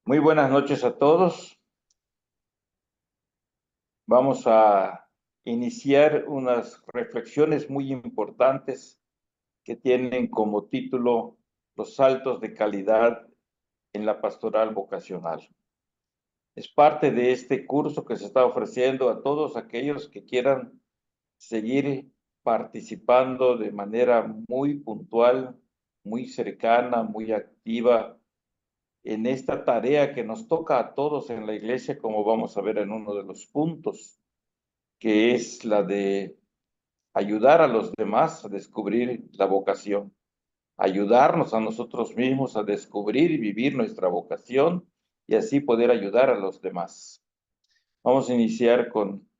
Muy buenas noches a todos. Vamos a iniciar unas reflexiones muy importantes que tienen como título Los saltos de calidad en la pastoral vocacional. Es parte de este curso que se está ofreciendo a todos aquellos que quieran seguir participando de manera muy puntual, muy cercana, muy activa en esta tarea que nos toca a todos en la iglesia, como vamos a ver en uno de los puntos, que es la de ayudar a los demás a descubrir la vocación, ayudarnos a nosotros mismos a descubrir y vivir nuestra vocación y así poder ayudar a los demás. Vamos a iniciar con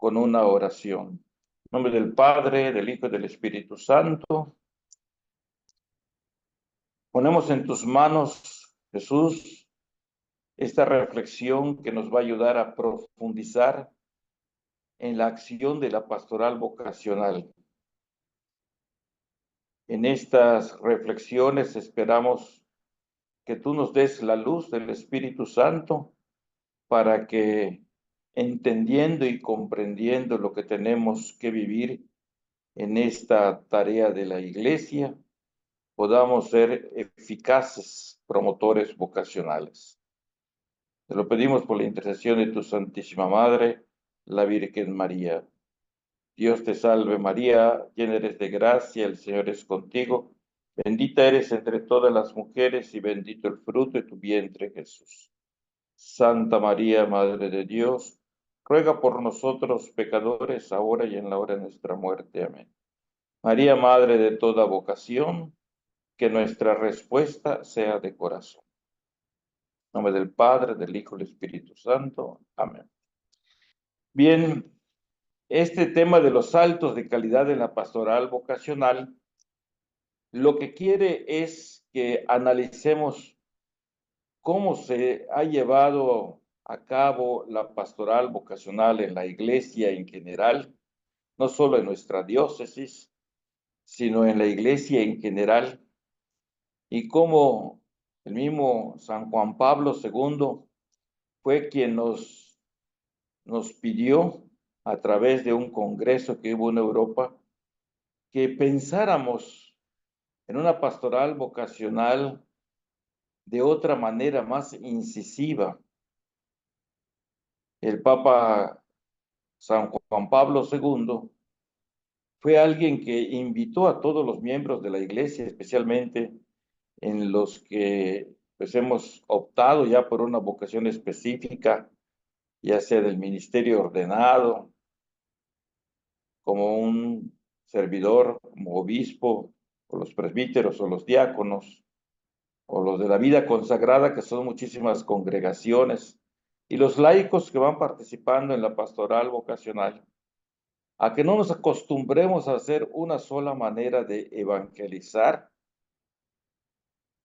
una oración. En nombre del Padre, del Hijo y del Espíritu Santo, ponemos en tus manos, Jesús, esta reflexión que nos va a ayudar a profundizar en la acción de la pastoral vocacional. En estas reflexiones esperamos que tú nos des la luz del Espíritu Santo para que, entendiendo y comprendiendo lo que tenemos que vivir en esta tarea de la iglesia, podamos ser eficaces promotores vocacionales. Te lo pedimos por la intercesión de tu Santísima Madre, la Virgen María. Dios te salve María, llena eres de gracia, el Señor es contigo. Bendita eres entre todas las mujeres y bendito el fruto de tu vientre, Jesús. Santa María, Madre de Dios, ruega por nosotros pecadores, ahora y en la hora de nuestra muerte. Amén. María, Madre de toda vocación, que nuestra respuesta sea de corazón. En nombre del Padre, del Hijo y del Espíritu Santo. Amén. Bien, este tema de los saltos de calidad en la pastoral vocacional lo que quiere es que analicemos cómo se ha llevado a cabo la pastoral vocacional en la iglesia en general, no solo en nuestra diócesis, sino en la iglesia en general, y cómo el mismo San Juan Pablo II fue quien nos pidió a través de un congreso que hubo en Europa que pensáramos en una pastoral vocacional de otra manera más incisiva. El Papa San Juan Pablo II fue alguien que invitó a todos los miembros de la iglesia, especialmente en los que pues hemos optado ya por una vocación específica, ya sea del ministerio ordenado, como un servidor, como obispo, o los presbíteros, o los diáconos, o los de la vida consagrada, que son muchísimas congregaciones, y los laicos que van participando en la pastoral vocacional, a que no nos acostumbremos a hacer una sola manera de evangelizar,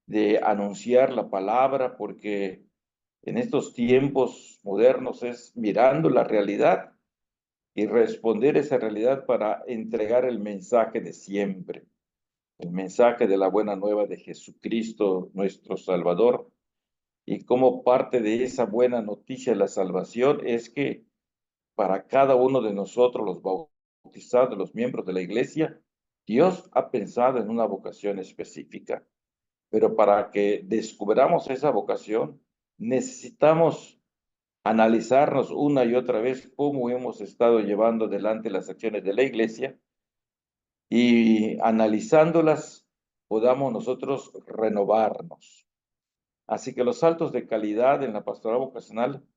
de anunciar la palabra, porque en estos tiempos modernos es mirando la realidad y responder esa realidad para entregar el mensaje de siempre, el mensaje de la buena nueva de Jesucristo, nuestro Salvador. Y como parte de esa buena noticia de la salvación es que para cada uno de nosotros, los bautizados, los miembros de la iglesia, Dios ha pensado en una vocación específica. Pero para que descubramos esa vocación, necesitamos analizarnos una y otra vez cómo hemos estado llevando adelante las acciones de la iglesia y analizándolas podamos nosotros renovarnos. Así que los saltos de calidad en la pastoral vocacional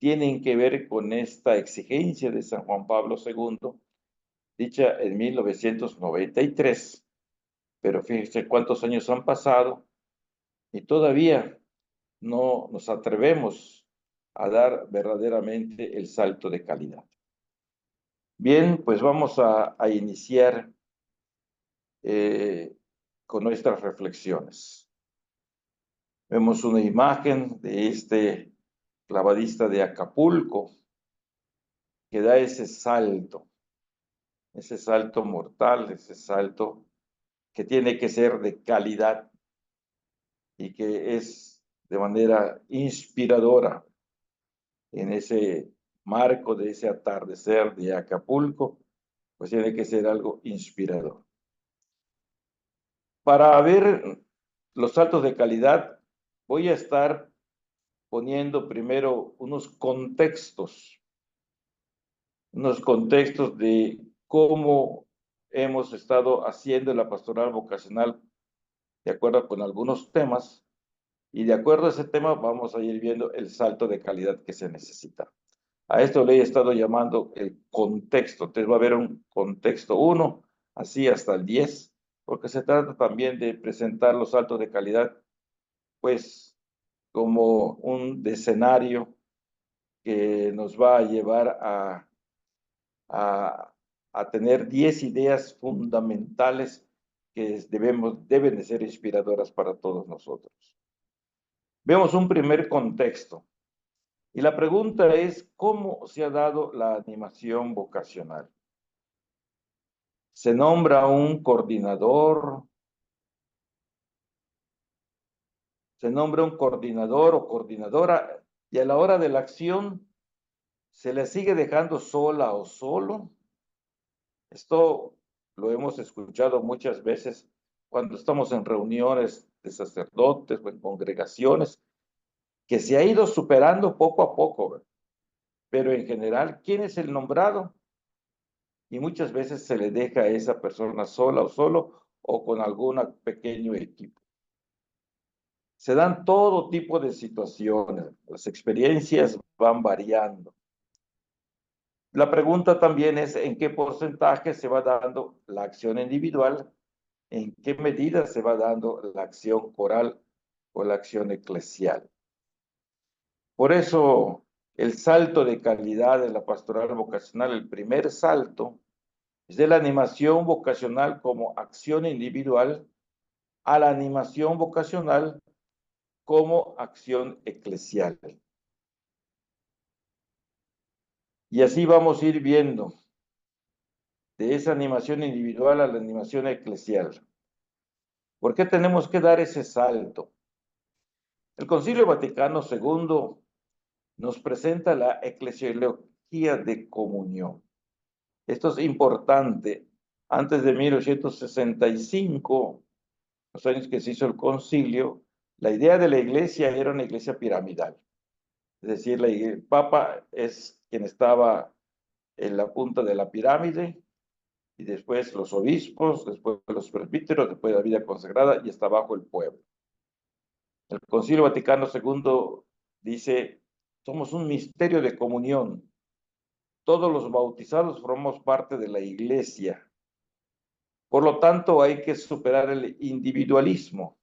tienen que ver con esta exigencia de San Juan Pablo II, dicha en 1993. Pero fíjense cuántos años han pasado y todavía no nos atrevemos a dar verdaderamente el salto de calidad. Bien, pues vamos a iniciar con nuestras reflexiones. Vemos una imagen de este clavadista de Acapulco que da ese salto mortal, ese salto que tiene que ser de calidad y que es de manera inspiradora en ese marco de ese atardecer de Acapulco, pues tiene que ser algo inspirador. Para ver los saltos de calidad, voy a estar poniendo primero unos contextos de cómo hemos estado haciendo la pastoral vocacional de acuerdo con algunos temas, y de acuerdo a ese tema vamos a ir viendo el salto de calidad que se necesita. A esto le he estado llamando el contexto. Entonces va a haber un contexto 1, así hasta el 10, porque se trata también de presentar los saltos de calidad, pues, como un escenario que nos va a llevar a tener 10 ideas fundamentales que deben de ser inspiradoras para todos nosotros. Vemos un primer contexto. Y la pregunta es, ¿cómo se ha dado la animación vocacional? Se nombra un coordinador, o coordinadora, y a la hora de la acción se le sigue dejando sola o solo. Esto lo hemos escuchado muchas veces cuando estamos en reuniones de sacerdotes o en congregaciones, que se ha ido superando poco a poco, pero en general, ¿quién es el nombrado? Y muchas veces se le deja a esa persona sola o solo o con algún pequeño equipo. Se dan todo tipo de situaciones, las experiencias van variando. La pregunta también es en qué porcentaje se va dando la acción individual, en qué medida se va dando la acción coral o la acción eclesial. Por eso el salto de calidad de la pastoral vocacional, el primer salto, es de la animación vocacional como acción individual a la animación vocacional como acción eclesial. Y así vamos a ir viendo de esa animación individual a la animación eclesial. ¿Por qué tenemos que dar ese salto? El Concilio Vaticano II nos presenta la eclesiología de comunión. Esto es importante. Antes de 1865, los años que se hizo el concilio, la idea de la iglesia era una iglesia piramidal. Es decir, el Papa es quien estaba en la punta de la pirámide, y después los obispos, después los presbíteros, después la vida consagrada, y hasta abajo el pueblo. El Concilio Vaticano II dice, somos un misterio de comunión. Todos los bautizados formamos parte de la iglesia. Por lo tanto, hay que superar el individualismo,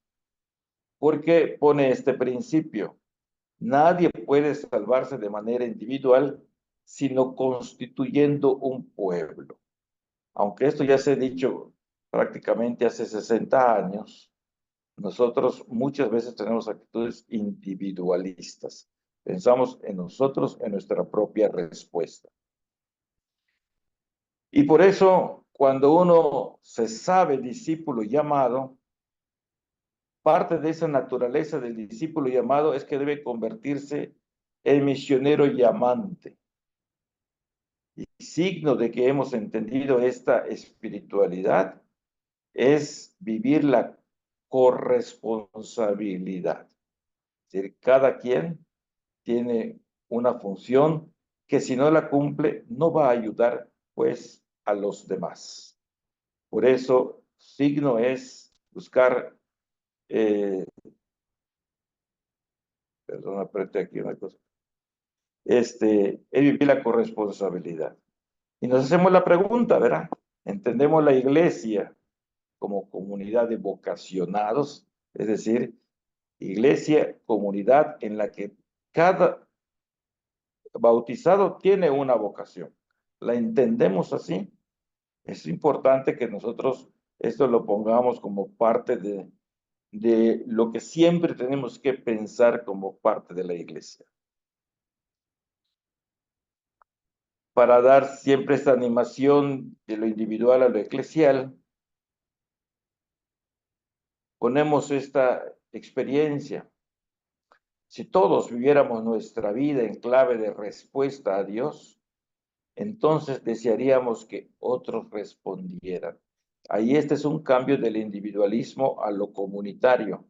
porque pone este principio. Nadie puede salvarse de manera individual, sino constituyendo un pueblo. Aunque esto ya se ha dicho prácticamente hace 60 años, nosotros muchas veces tenemos actitudes individualistas. Pensamos en nosotros, en nuestra propia respuesta. Y por eso, cuando uno se sabe discípulo llamado, parte de esa naturaleza del discípulo llamado es que debe convertirse en misionero llamante. Y signo de que hemos entendido esta espiritualidad es vivir la corresponsabilidad. Es decir, cada quien tiene una función que si no la cumple no va a ayudar pues a los demás. Por eso, signo es buscar, perdón, apreté aquí una cosa, es vivir la corresponsabilidad. Y nos hacemos la pregunta, ¿verdad? Entendemos la iglesia como comunidad de vocacionados, es decir, iglesia, comunidad en la que cada bautizado tiene una vocación. ¿La entendemos así? Es importante que nosotros esto lo pongamos como parte de lo que siempre tenemos que pensar como parte de la iglesia. Para dar siempre esta animación de lo individual a lo eclesial, ponemos esta experiencia. Si todos viviéramos nuestra vida en clave de respuesta a Dios, entonces desearíamos que otros respondieran. Ahí este es un cambio del individualismo a lo comunitario.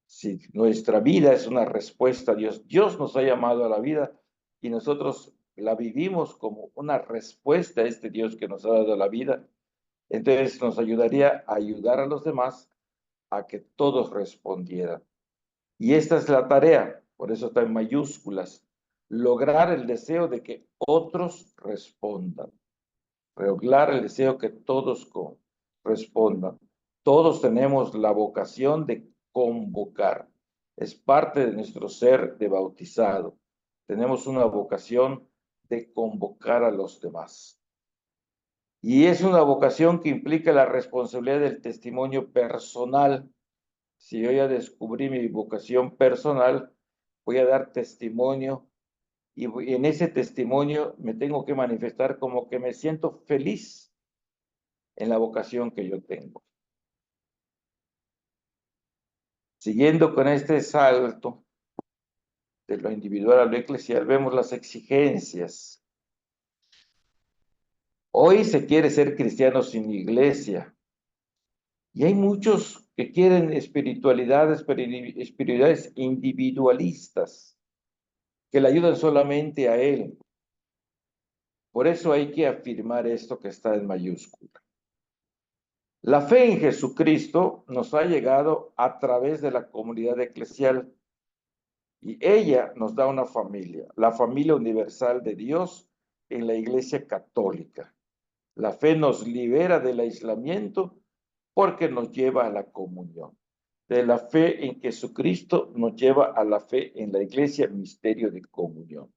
Si nuestra vida es una respuesta a Dios, Dios nos ha llamado a la vida y nosotros la vivimos como una respuesta a este Dios que nos ha dado la vida, entonces nos ayudaría a ayudar a los demás a que todos respondieran. Y esta es la tarea, por eso está en mayúsculas, lograr el deseo de que otros respondan, lograr el deseo que todos respondan. Todos tenemos la vocación de convocar, es parte de nuestro ser de bautizado. Tenemos una vocación de convocar a los demás. Y es una vocación que implica la responsabilidad del testimonio personal. Si yo ya descubrí mi vocación personal, voy a dar testimonio y en ese testimonio me tengo que manifestar como que me siento feliz en la vocación que yo tengo. Siguiendo con este salto de lo individual a lo eclesial, vemos las exigencias. Hoy se quiere ser cristiano sin iglesia y hay muchos que quieren espiritualidades individualistas que le ayudan solamente a él. Por eso hay que afirmar esto que está en mayúscula. La fe en Jesucristo nos ha llegado a través de la comunidad eclesial y ella nos da una familia, la familia universal de Dios en la Iglesia Católica. La fe nos libera del aislamiento porque nos lleva a la comunión. De la fe en Jesucristo nos lleva a la fe en la Iglesia, misterio de comunión.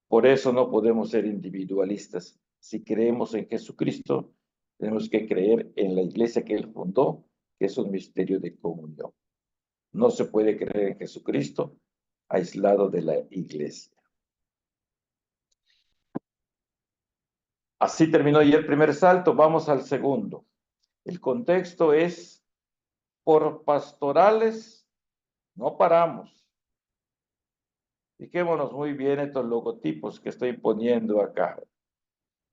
Por eso no podemos ser individualistas. Si creemos en Jesucristo, tenemos que creer en la iglesia que Él fundó, que es un misterio de comunión. No se puede creer en Jesucristo aislado de la iglesia. Así terminó ya el primer salto, vamos al segundo. El contexto es, por pastorales no paramos. Fijémonos muy bien estos logotipos que estoy poniendo acá.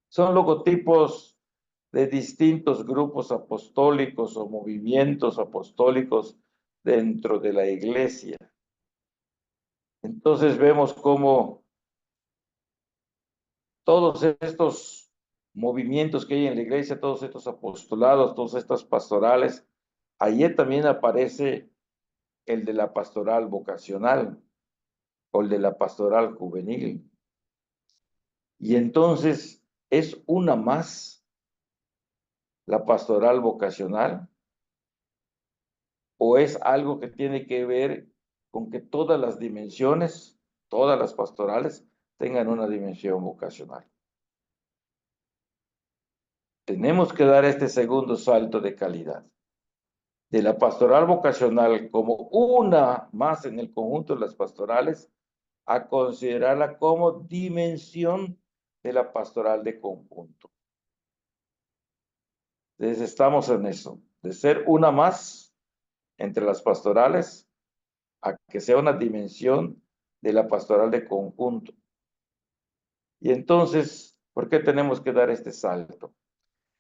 Son logotipos de distintos grupos apostólicos o movimientos apostólicos dentro de la iglesia. Entonces vemos cómo todos estos movimientos que hay en la iglesia, todos estos apostolados, todas estas pastorales, ayer también aparece el de la pastoral vocacional o el de la pastoral juvenil. Y entonces es una más la pastoral vocacional, o es algo que tiene que ver con que todas las dimensiones, todas las pastorales, tengan una dimensión vocacional. Tenemos que dar este segundo salto de calidad. De la pastoral vocacional como una más en el conjunto de las pastorales, a considerarla como dimensión de la pastoral de conjunto. Entonces estamos en eso, de ser una más entre las pastorales, a que sea una dimensión de la pastoral de conjunto. Y entonces, ¿por qué tenemos que dar este salto?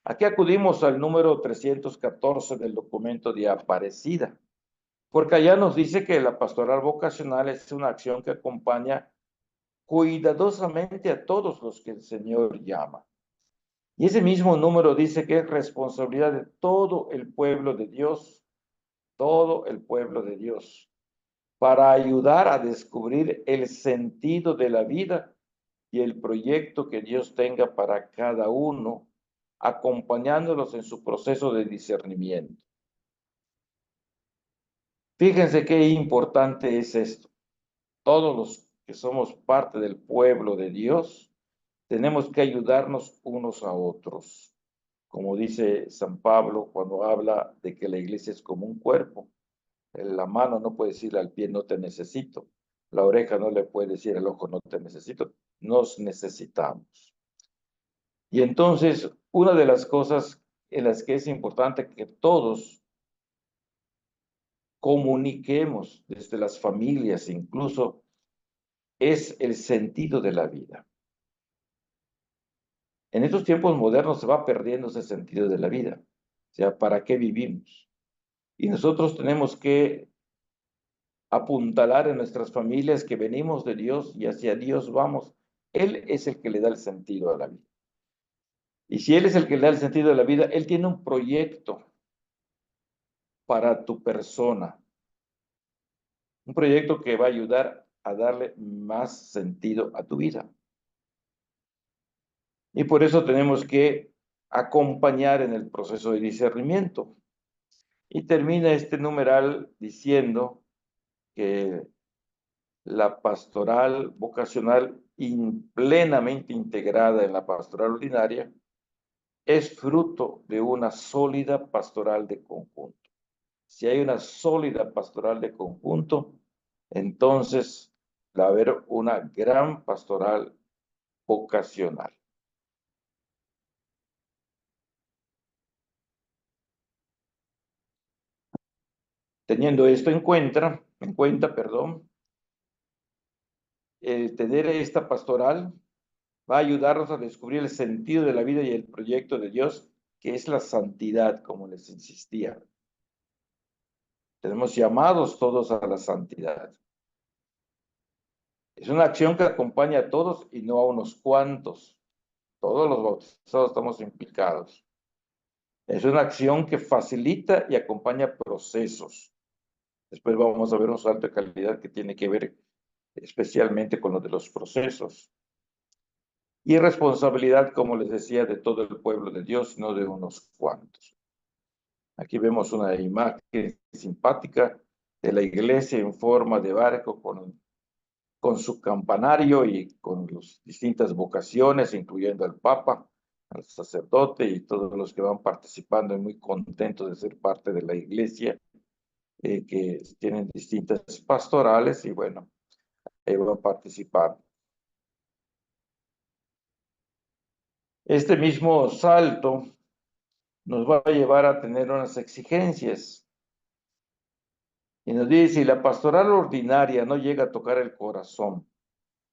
Aquí acudimos al número 314 del documento de Aparecida, porque allá nos dice que la pastoral vocacional es una acción que acompaña cuidadosamente a todos los que el Señor llama. Y ese mismo número dice que es responsabilidad de todo el pueblo de Dios, todo el pueblo de Dios, para ayudar a descubrir el sentido de la vida y el proyecto que Dios tenga para cada uno, acompañándolos en su proceso de discernimiento. Fíjense qué importante es esto. Todos los que somos parte del pueblo de Dios, tenemos que ayudarnos unos a otros. Como dice San Pablo cuando habla de que la iglesia es como un cuerpo. La mano no puede decirle al pie no te necesito. La oreja no le puede decir al ojo no te necesito. Nos necesitamos. Y entonces, una de las cosas en las que es importante que todos comuniquemos desde las familias incluso, es el sentido de la vida. En estos tiempos modernos se va perdiendo ese sentido de la vida. O sea, ¿para qué vivimos? Y nosotros tenemos que apuntalar en nuestras familias que venimos de Dios y hacia Dios vamos. Él es el que le da el sentido a la vida. Y si Él es el que le da el sentido de la vida, Él tiene un proyecto para tu persona. Un proyecto que va a ayudar a darle más sentido a tu vida. Y por eso tenemos que acompañar en el proceso de discernimiento. Y termina este numeral diciendo que la pastoral vocacional plenamente integrada en la pastoral ordinaria es fruto de una sólida pastoral de conjunto. Si hay una sólida pastoral de conjunto, entonces va a haber una gran pastoral vocacional. Teniendo esto en cuenta, perdón, tener esta pastoral va a ayudarnos a descubrir el sentido de la vida y el proyecto de Dios, que es la santidad, como les insistía. Tenemos llamados todos a la santidad. Es una acción que acompaña a todos y no a unos cuantos. Todos los bautizados estamos implicados. Es una acción que facilita y acompaña procesos. Después vamos a ver un salto de calidad que tiene que ver especialmente con lo de los procesos. Y responsabilidad, como les decía, de todo el pueblo de Dios, no de unos cuantos. Aquí vemos una imagen simpática de la iglesia en forma de barco con su campanario y con las distintas vocaciones, incluyendo al Papa, al sacerdote y todos los que van participando y muy contentos de ser parte de la iglesia, que tienen distintas pastorales y bueno, van a participar. Este mismo salto nos va a llevar a tener unas exigencias. Y nos dice, si la pastoral ordinaria no llega a tocar el corazón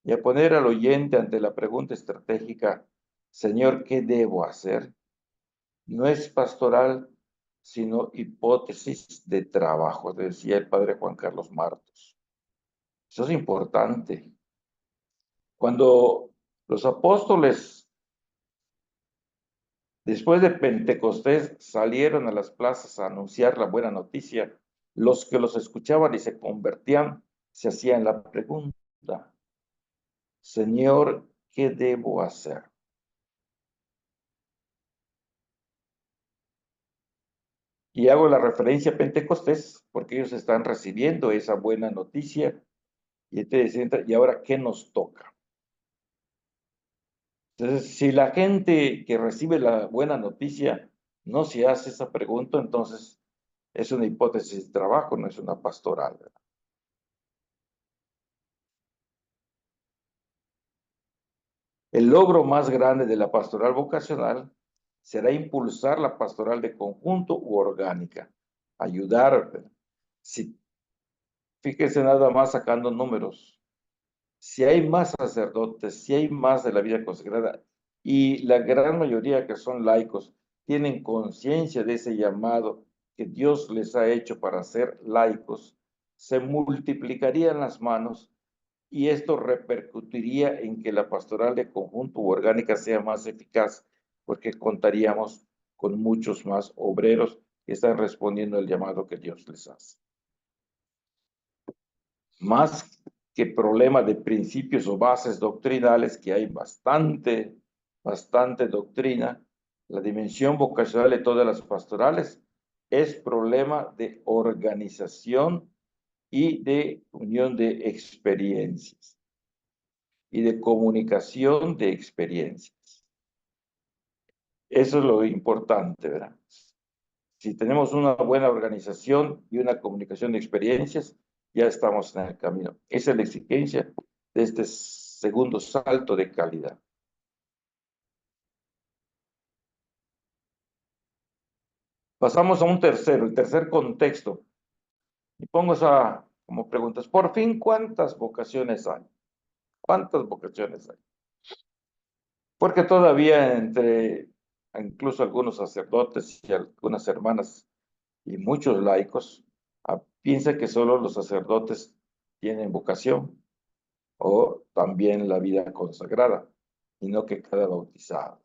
y a poner al oyente ante la pregunta estratégica, Señor, ¿qué debo hacer? No es pastoral, sino hipótesis de trabajo, decía el padre Juan Carlos Martos. Eso es importante. Cuando los apóstoles, después de Pentecostés, salieron a las plazas a anunciar la buena noticia, los que los escuchaban y se convertían, se hacían la pregunta, Señor, ¿qué debo hacer? Y hago la referencia a Pentecostés porque ellos están recibiendo esa buena noticia y entonces, ¿y ahora qué nos toca? Entonces, si la gente que recibe la buena noticia no se hace esa pregunta, entonces es una hipótesis de trabajo, no es una pastoral, ¿verdad? El logro más grande de la pastoral vocacional será impulsar la pastoral de conjunto u orgánica, ayudar. ¿Verdad? Si, fíjense nada más sacando números. Si hay más sacerdotes, si hay más de la vida consagrada y la gran mayoría que son laicos tienen conciencia de ese llamado que Dios les ha hecho para ser laicos, se multiplicarían las manos y esto repercutiría en que la pastoral de conjunto u orgánica sea más eficaz porque contaríamos con muchos más obreros que están respondiendo al llamado que Dios les hace. Más que problema de principios o bases doctrinales, que hay bastante doctrina, la dimensión vocacional de todas las pastorales es problema de organización y de unión de experiencias y de comunicación de experiencias. Eso es lo importante, ¿verdad? Si tenemos una buena organización y una comunicación de experiencias, ya estamos en el camino. Esa es la exigencia de este segundo salto de calidad. Pasamos a un tercero, el tercer contexto. Y pongo esa como preguntas. Por fin, ¿cuántas vocaciones hay? ¿Cuántas vocaciones hay? Porque todavía entre incluso algunos sacerdotes y algunas hermanas y muchos laicos piensan que solo los sacerdotes tienen vocación o también la vida consagrada y no que cada bautizado.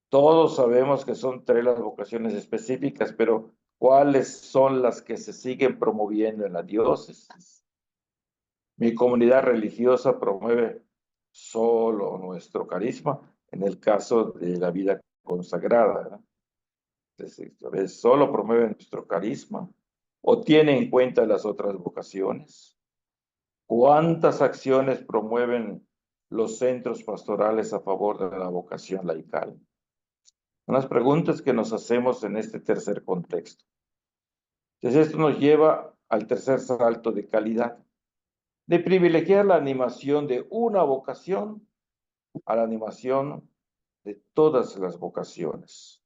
Todos sabemos que son tres las vocaciones específicas, pero ¿cuáles son las que se siguen promoviendo en la diócesis? Mi comunidad religiosa promueve solo nuestro carisma en el caso de la vida consagrada, ¿verdad? Entonces, solo promueve nuestro carisma o tiene en cuenta las otras vocaciones. ¿Cuántas acciones promueven los centros pastorales a favor de la vocación laical? Unas preguntas que nos hacemos en este tercer contexto. Entonces, esto nos lleva al tercer salto de calidad, de privilegiar la animación de una vocación a la animación de todas las vocaciones.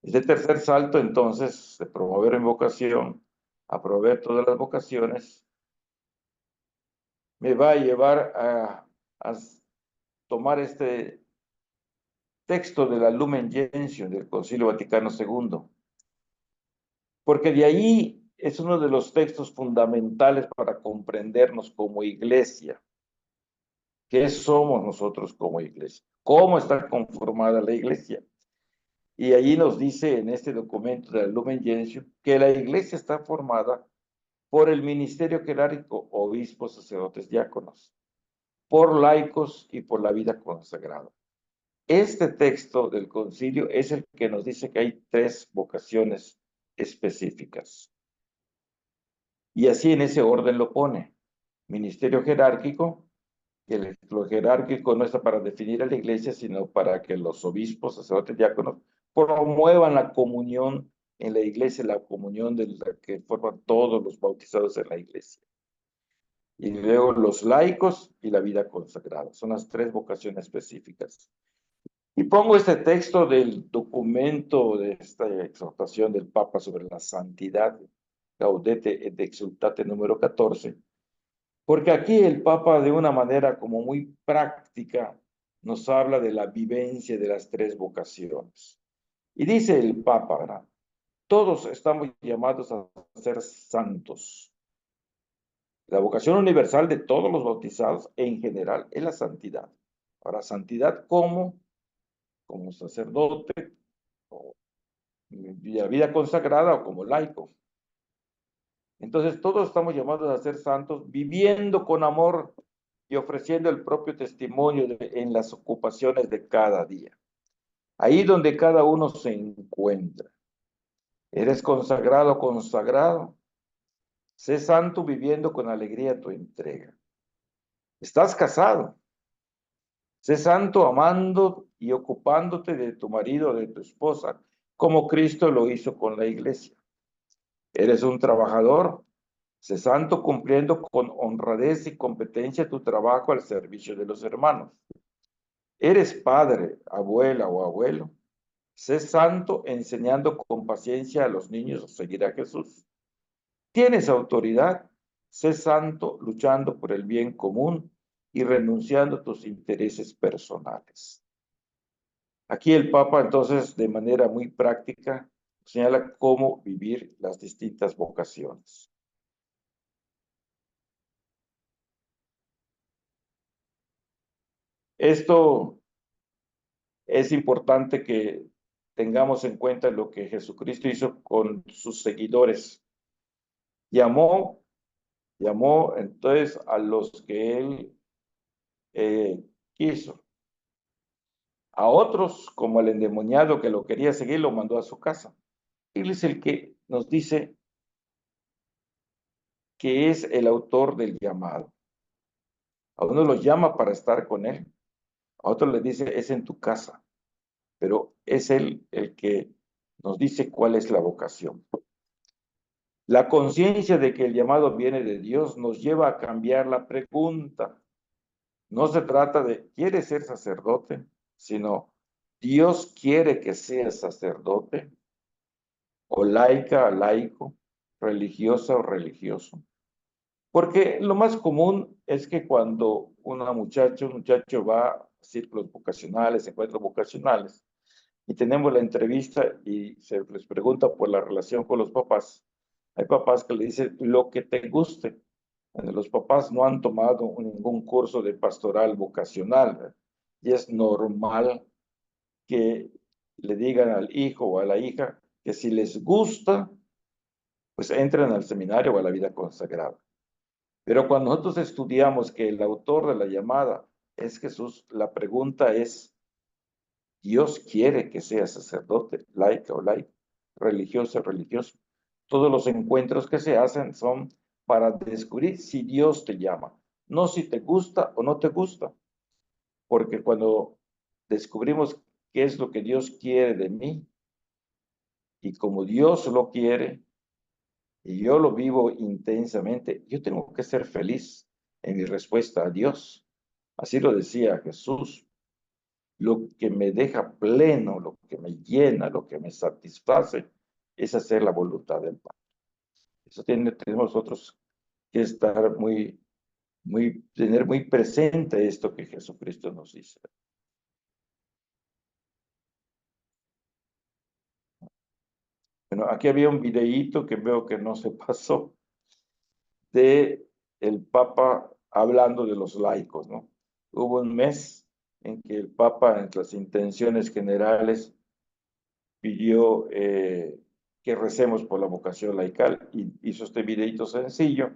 Este tercer salto, entonces, de promover en vocación a promover todas las vocaciones, me va a llevar a tomar este texto de la Lumen Gentium del Concilio Vaticano II, porque de ahí es uno de los textos fundamentales para comprendernos como iglesia. ¿Qué somos nosotros como iglesia? ¿Cómo está conformada la iglesia? Y allí nos dice en este documento de la Lumen Gentium que la iglesia está formada por el ministerio jerárquico, obispos, sacerdotes, diáconos, por laicos y por la vida consagrada. Este texto del concilio es el que nos dice que hay tres vocaciones específicas. Y así en ese orden lo pone. Ministerio jerárquico, que lo jerárquico no está para definir a la iglesia, sino para que los obispos, sacerdotes, diáconos promuevan la comunión en la iglesia, la comunión de la que forman todos los bautizados en la iglesia. Y luego los laicos y la vida consagrada. Son las tres vocaciones específicas. Y pongo este texto del documento de esta exhortación del Papa sobre la santidad, Gaudete et Exsultate número 14, porque aquí el Papa de una manera como muy práctica nos habla de la vivencia de las tres vocaciones. Y dice el Papa, ¿verdad? Todos estamos llamados a ser santos. La vocación universal de todos los bautizados en general es la santidad. Ahora, santidad como sacerdote, o la vida consagrada o como laico. Entonces todos estamos llamados a ser santos, viviendo con amor y ofreciendo el propio testimonio en las ocupaciones de cada día. Ahí donde cada uno se encuentra. Eres consagrado, consagrado. Sé santo viviendo con alegría tu entrega. Estás casado. Sé santo amando y ocupándote de tu marido o de tu esposa, como Cristo lo hizo con la iglesia. Eres un trabajador. Sé santo cumpliendo con honradez y competencia tu trabajo al servicio de los hermanos. Eres padre, abuela o abuelo. Sé santo enseñando con paciencia a los niños a seguir a Jesús. Tienes autoridad. Sé santo luchando por el bien común y renunciando a tus intereses personales. Aquí el Papa, entonces, de manera muy práctica, señala cómo vivir las distintas vocaciones. Esto es importante que tengamos en cuenta lo que Jesucristo hizo con sus seguidores. Llamó entonces a los que él quiso. A otros, como el endemoniado que lo quería seguir, lo mandó a su casa. Él es el que nos dice que es el autor del llamado. A uno los llama para estar con él. A otro le dice, es en tu casa. Pero es él el que nos dice cuál es la vocación. La conciencia de que el llamado viene de Dios nos lleva a cambiar la pregunta. No se trata de, ¿quieres ser sacerdote? Sino, ¿Dios quiere que seas sacerdote? o laica, laico, religiosa o religioso. Porque lo más común es que cuando un muchacho va a círculos vocacionales, encuentros vocacionales, y tenemos la entrevista y se les pregunta por la relación con los papás, hay papás que le dicen lo que te guste. Los papás no han tomado ningún curso de pastoral vocacional y es normal que le digan al hijo o a la hija que si les gusta, pues entren al seminario o a la vida consagrada. Pero cuando nosotros estudiamos que el autor de la llamada es Jesús, la pregunta es, ¿Dios quiere que sea sacerdote, laica o laico, religiosa o religioso? Todos los encuentros que se hacen son para descubrir si Dios te llama, no si te gusta o no te gusta, porque cuando descubrimos qué es lo que Dios quiere de mí y como Dios lo quiere, y yo lo vivo intensamente, yo tengo que ser feliz en mi respuesta a Dios. Así lo decía Jesús. Lo que me deja pleno, lo que me llena, lo que me satisface, es hacer la voluntad del Padre. Eso tenemos nosotros que estar tener muy presente esto que Jesucristo nos dice. Bueno, aquí había un videíto que veo que no se pasó de el Papa hablando de los laicos, ¿no? Hubo un mes en que el Papa, en las intenciones generales, pidió que recemos por la vocación laical y hizo este videito sencillo,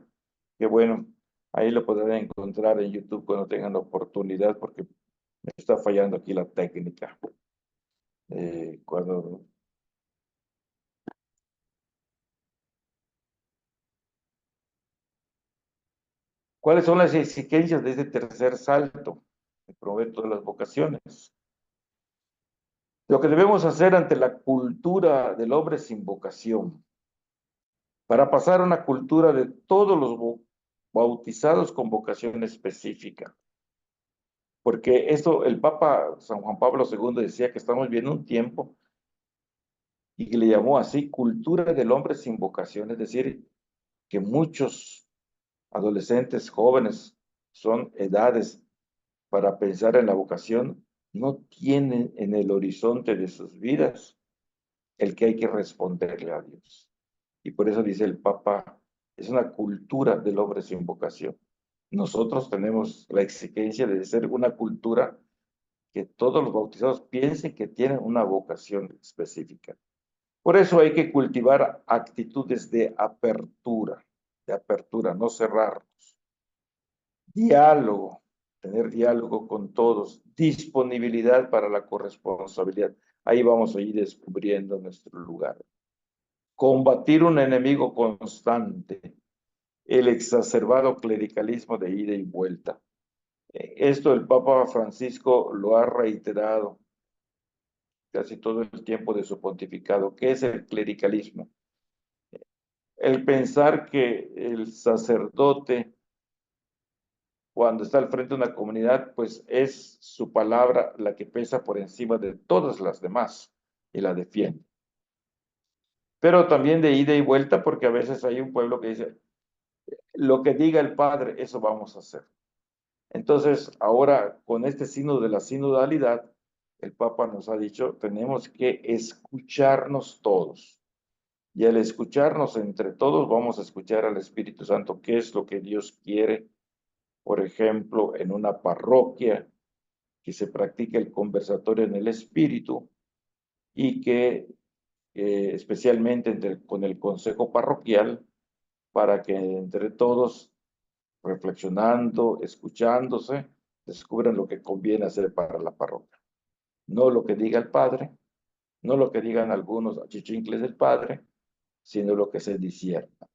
que bueno, ahí lo podrán encontrar en YouTube cuando tengan la oportunidad, porque me está fallando aquí la técnica. Cuando ¿Cuáles son las exigencias de este tercer salto? El promover todas las vocaciones. Lo que debemos hacer ante la cultura del hombre sin vocación, para pasar a una cultura de todos los bautizados con vocación específica. Porque esto, el Papa San Juan Pablo II decía que estamos viendo un tiempo y que le llamó así cultura del hombre sin vocación, es decir, que muchos adolescentes, jóvenes, son edades para pensar en la vocación, no tienen en el horizonte de sus vidas el que hay que responderle a Dios. Y por eso dice el Papa, es una cultura del hombre sin vocación. Nosotros tenemos la exigencia de ser una cultura que todos los bautizados piensen que tienen una vocación específica. Por eso hay que cultivar actitudes de apertura, no cerrarnos. Diálogo, tener diálogo con todos, disponibilidad para la corresponsabilidad. Ahí vamos a ir descubriendo nuestro lugar. Combatir un enemigo constante, el exacerbado clericalismo de ida y vuelta. Esto el Papa Francisco lo ha reiterado casi todo el tiempo de su pontificado. ¿Qué es el clericalismo? El pensar que el sacerdote, cuando está al frente de una comunidad, pues es su palabra la que pesa por encima de todas las demás y la defiende. Pero también de ida y vuelta, porque a veces hay un pueblo que dice, lo que diga el Padre, eso vamos a hacer. Entonces, ahora con este signo de la sinodalidad, el Papa nos ha dicho, tenemos que escucharnos todos. Y al escucharnos entre todos, vamos a escuchar al Espíritu Santo, qué es lo que Dios quiere. Por ejemplo, en una parroquia, que se practique el conversatorio en el Espíritu y que especialmente con el consejo parroquial, para que entre todos, reflexionando, escuchándose, descubran lo que conviene hacer para la parroquia. No lo que diga el Padre, no lo que digan algunos achichincles del Padre, sino lo que se discierna.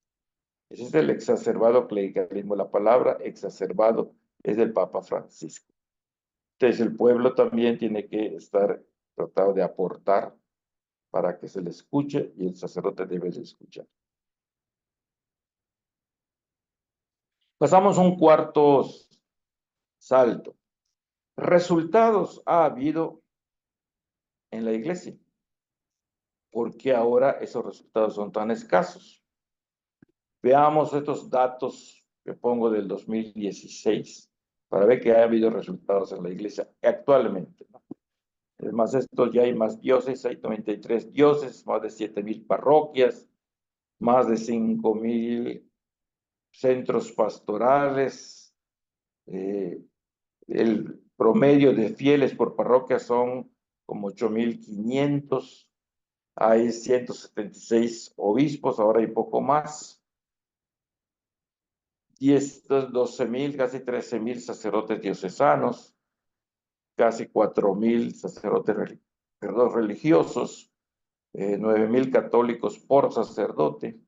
Ese es el exacerbado clericalismo. La palabra exacerbado es del Papa Francisco. Entonces el pueblo también tiene que estar tratado de aportar para que se le escuche y el sacerdote debe de escuchar. Pasamos a un cuarto salto. Resultados ha habido en la iglesia. ¿por qué ahora esos resultados son tan escasos? Veamos estos datos que pongo del 2016 para ver que ha habido resultados en la iglesia actualmente, ¿no? Además, estos ya hay más diócesis, hay 93 diócesis, más de 7,000 parroquias, más de 5,000 centros pastorales. El promedio de fieles por parroquia son como 8,500. Hay 176 obispos, ahora hay poco más. 12,000, casi 13,000 sacerdotes diocesanos, casi 4,000 sacerdotes religiosos, 9,000 católicos por sacerdote,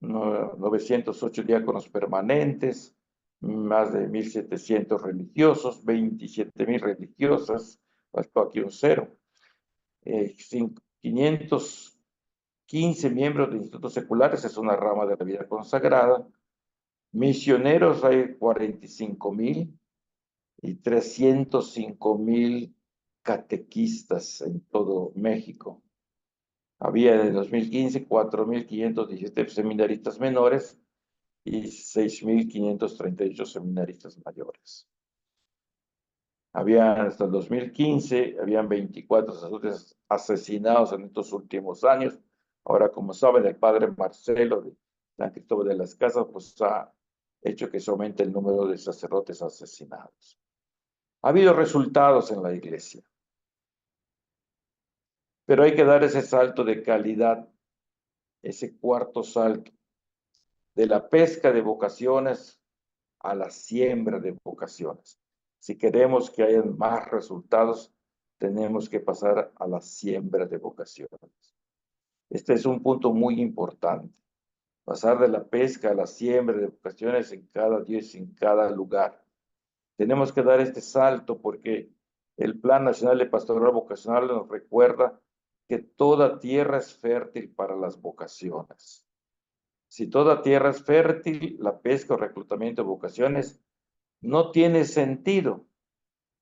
908 diáconos permanentes, más de 1,700 religiosos, 27,000 religiosas, faltó aquí un cero, 515 miembros de institutos seculares, es una rama de la vida consagrada. Misioneros hay 45,000 y 305,000 catequistas en todo México. Había en el 2015 4,517 seminaristas menores y 6,538 seminaristas mayores. Hasta el 2015, habían 24 sacerdotes asesinados en estos últimos años. Ahora, como saben, el padre Marcelo de San Cristóbal de las Casas, pues ha hecho que se aumente el número de sacerdotes asesinados. Ha habido resultados en la iglesia, pero hay que dar ese salto de calidad, ese cuarto salto, de la pesca de vocaciones a la siembra de vocaciones. Si queremos que haya más resultados, tenemos que pasar a la siembra de vocaciones. Este es un punto muy importante. Pasar de la pesca a la siembra de vocaciones en cada diócesis, en cada lugar. Tenemos que dar este salto porque el Plan Nacional de Pastoral Vocacional nos recuerda que toda tierra es fértil para las vocaciones. Si toda tierra es fértil, la pesca o reclutamiento de vocaciones no tiene sentido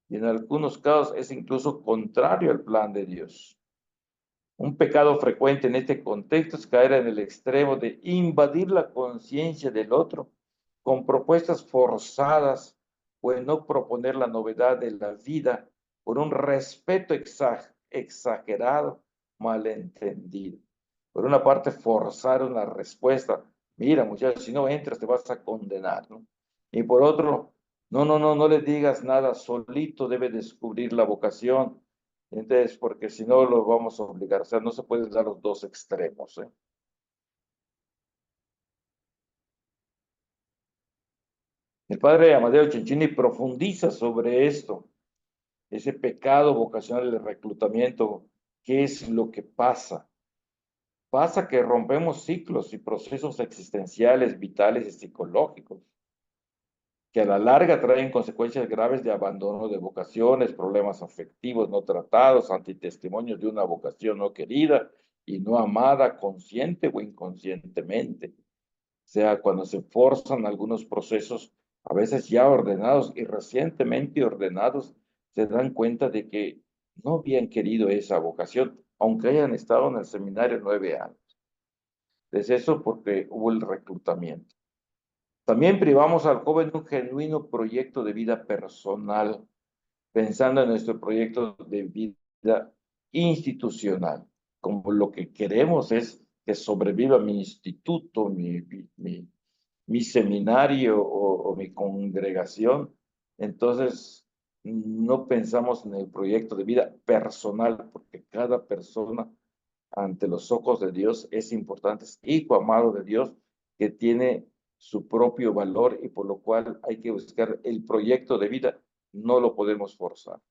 y en algunos casos es incluso contrario al plan de Dios. Un pecado frecuente en este contexto es caer en el extremo de invadir la conciencia del otro con propuestas forzadas o en no proponer la novedad de la vida por un respeto exagerado, malentendido. Por una parte, forzar una respuesta. Mira, muchachos, si no entras te vas a condenar, ¿no? Y por otro, no le digas nada, solito debe descubrir la vocación. Entonces, porque si no lo vamos a obligar, o sea, no se pueden dar los dos extremos, ¿eh? El padre Amadeo Cencini profundiza sobre esto, ese pecado vocacional del reclutamiento. ¿Qué es lo que pasa? Pasa que rompemos ciclos y procesos existenciales, vitales y psicológicos, que a la larga traen consecuencias graves de abandono de vocaciones, problemas afectivos no tratados, antitestimonios de una vocación no querida y no amada, consciente o inconscientemente. O sea, cuando se forzan algunos procesos, a veces ya ordenados y recientemente ordenados, se dan cuenta de que no habían querido esa vocación, aunque hayan estado en el seminario 9 años. Es eso porque hubo el reclutamiento. También privamos al joven de un genuino proyecto de vida personal, pensando en nuestro proyecto de vida institucional, como lo que queremos es que sobreviva mi instituto, mi seminario o mi congregación. Entonces, no pensamos en el proyecto de vida personal, porque cada persona ante los ojos de Dios es importante, es hijo amado de Dios que tiene su propio valor y por lo cual hay que buscar el proyecto de vida, no lo podemos forzar.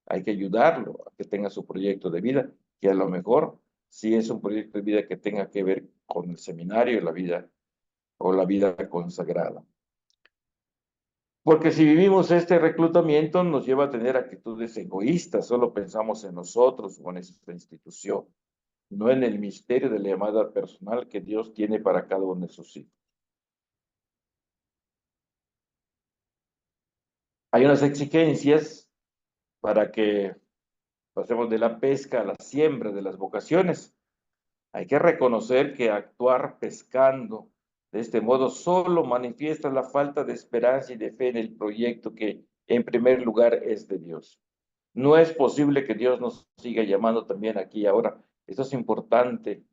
Hay que ayudarlo a que tenga su proyecto de vida, que a lo mejor sí es un proyecto de vida que tenga que ver con el seminario y la vida o la vida consagrada. Porque si vivimos este reclutamiento nos lleva a tener actitudes egoístas, solo pensamos en nosotros o en nuestra institución, no en el misterio de la llamada personal que Dios tiene para cada uno de sus hijos. Hay unas exigencias para que Pasemos de la pesca a la siembra de las vocaciones. Hay que reconocer que actuar pescando de este modo solo manifiesta la falta de esperanza y de fe en el proyecto que en primer lugar es de Dios. No es posible que Dios nos siga llamando también aquí y ahora. Esto es importante.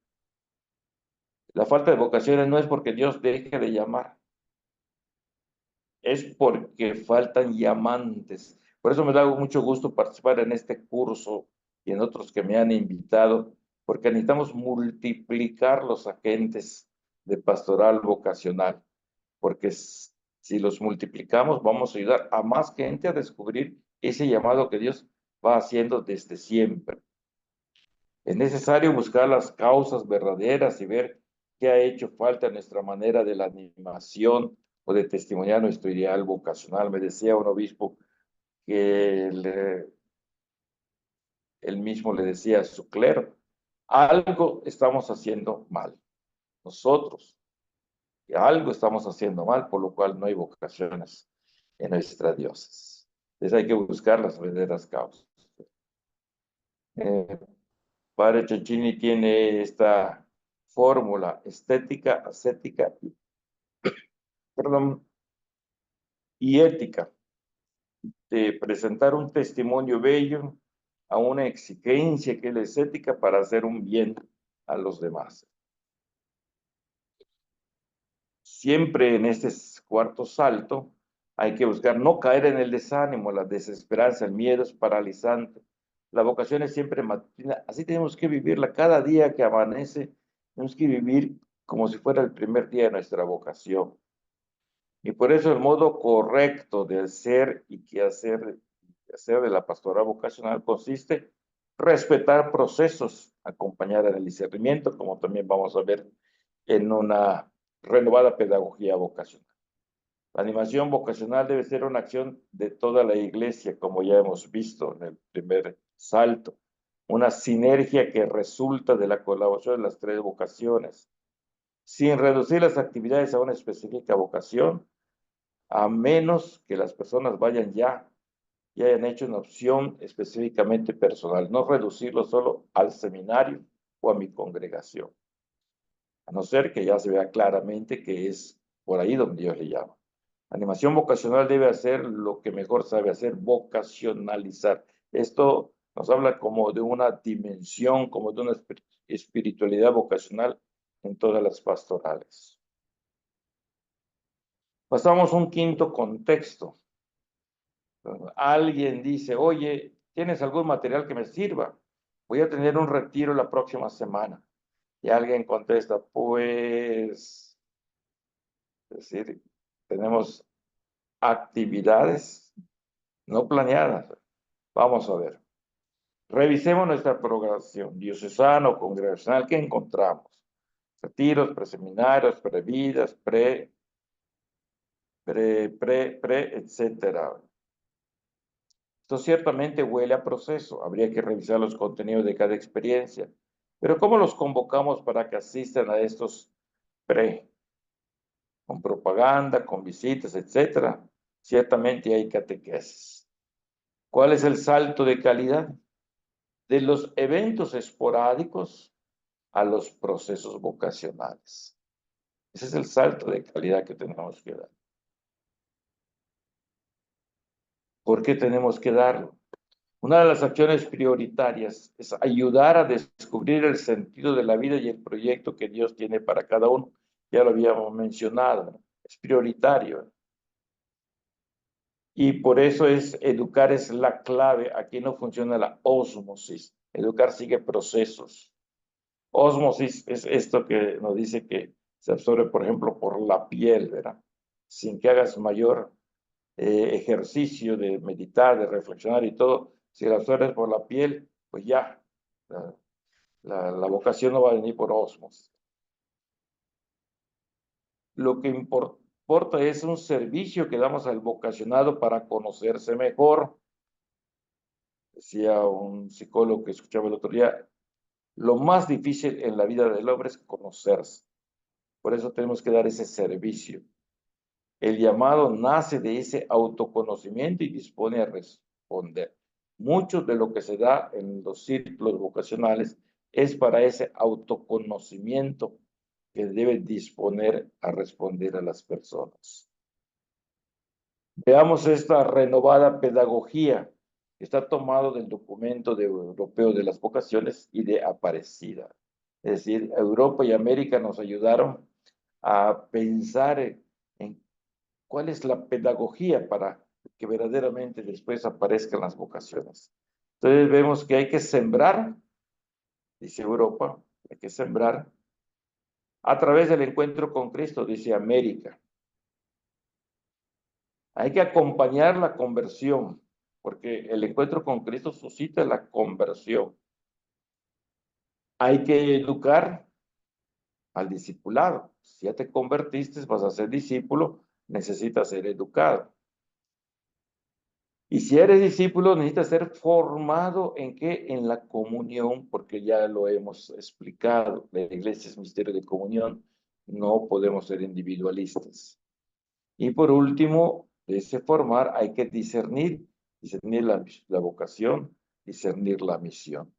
La falta de vocaciones no es porque Dios deje de llamar, es porque faltan llamantes. Por eso me da mucho gusto participar en este curso y en otros que me han invitado, porque necesitamos multiplicar los agentes de pastoral vocacional, porque si los multiplicamos vamos a ayudar a más gente a descubrir ese llamado que Dios va haciendo desde siempre. Es necesario buscar las causas verdaderas y ver qué ha hecho falta en nuestra manera de la animación o de testimoniar nuestro ideal vocacional. Me decía un obispo que él mismo le decía a su clero, algo estamos haciendo mal, nosotros, y algo estamos haciendo mal, por lo cual no hay vocaciones en nuestra diócesis. Entonces hay que buscar las verdaderas causas. Eh, Padre Cecchini tiene esta fórmula estética, ascética perdón, y ética de presentar un testimonio bello a una exigencia que es ética para hacer un bien a los demás. Siempre en este cuarto salto hay que buscar no caer en el desánimo, la desesperanza, el miedo es paralizante. La vocación es siempre matutina, así tenemos que vivirla cada día que amanece, tenemos que vivir como si fuera el primer día de nuestra vocación. Y por eso el modo correcto de hacer y qué hacer de la pastoral vocacional consiste en respetar procesos, acompañar el discernimiento, como también vamos a ver en una renovada pedagogía vocacional. La animación vocacional debe ser una acción de toda la iglesia, como ya hemos visto en el primer salto, una sinergia que resulta de la colaboración de las tres vocaciones, sin reducir las actividades a una específica vocación, a menos que las personas vayan ya y hayan hecho una opción específicamente personal, no reducirlo solo al seminario o a mi congregación, a no ser que ya se vea claramente que es por ahí donde Dios le llama. La animación vocacional debe hacer lo que mejor sabe hacer, vocacionalizar. Esto nos habla como de una dimensión, como de una espiritualidad vocacional en todas las pastorales. Pasamos a un quinto contexto. Alguien dice, oye, ¿tienes algún material que me sirva? Voy a tener un retiro la próxima semana. Y alguien contesta, pues, es decir, tenemos actividades no planeadas. Vamos a ver. Revisemos nuestra programación diocesana o congregacional. ¿Qué encontramos? Retiros, preseminarios, previdas, etcétera. Esto ciertamente huele a proceso. Habría que revisar los contenidos de cada experiencia. Pero ¿cómo los convocamos para que asistan a estos pre? Con propaganda, con visitas, etcétera. Ciertamente hay catequesis. ¿Cuál es el salto de calidad? De los eventos esporádicos a los procesos vocacionales. Ese es el salto de calidad que tenemos que dar. ¿Por qué tenemos que darlo? Una de las acciones prioritarias es ayudar a descubrir el sentido de la vida y el proyecto que Dios tiene para cada uno. Ya lo habíamos mencionado, ¿no? Es prioritario. Y por eso educar es la clave. Aquí no funciona la ósmosis. Educar sigue procesos. Ósmosis es esto que nos dice que se absorbe, por ejemplo, por la piel, ¿verdad? Sin que hagas mayor ejercicio de meditar, de reflexionar y todo, si la absorbes por la piel, pues ya, la vocación no va a venir por osmos. Lo que importa es un servicio que damos al vocacionado para conocerse mejor. Decía un psicólogo que escuchaba el otro día, lo más difícil en la vida del hombre es conocerse. Por eso tenemos que dar ese servicio. El llamado nace de ese autoconocimiento y dispone a responder. mucho de lo que se da en los círculos vocacionales es para ese autoconocimiento que debe disponer a responder a las personas. Veamos esta renovada pedagogía que está tomado del documento europeo de las vocaciones y de Aparecida. Es decir, Europa y América nos ayudaron a pensar en cuál es la pedagogía para que verdaderamente después aparezcan las vocaciones. Entonces vemos que hay que sembrar, dice Europa, hay que sembrar a través del encuentro con Cristo, dice América. Hay que acompañar la conversión, porque el encuentro con Cristo suscita la conversión. Hay que educar al discipulado. Si ya te convertiste, vas a ser discípulo, necesitas ser educado. Y si eres discípulo, necesitas ser formado ¿en qué? En la comunión, porque ya lo hemos explicado. La iglesia es misterio de comunión. No podemos ser individualistas. Y por último, de ese formar hay que discernir la vocación, discernir la misión.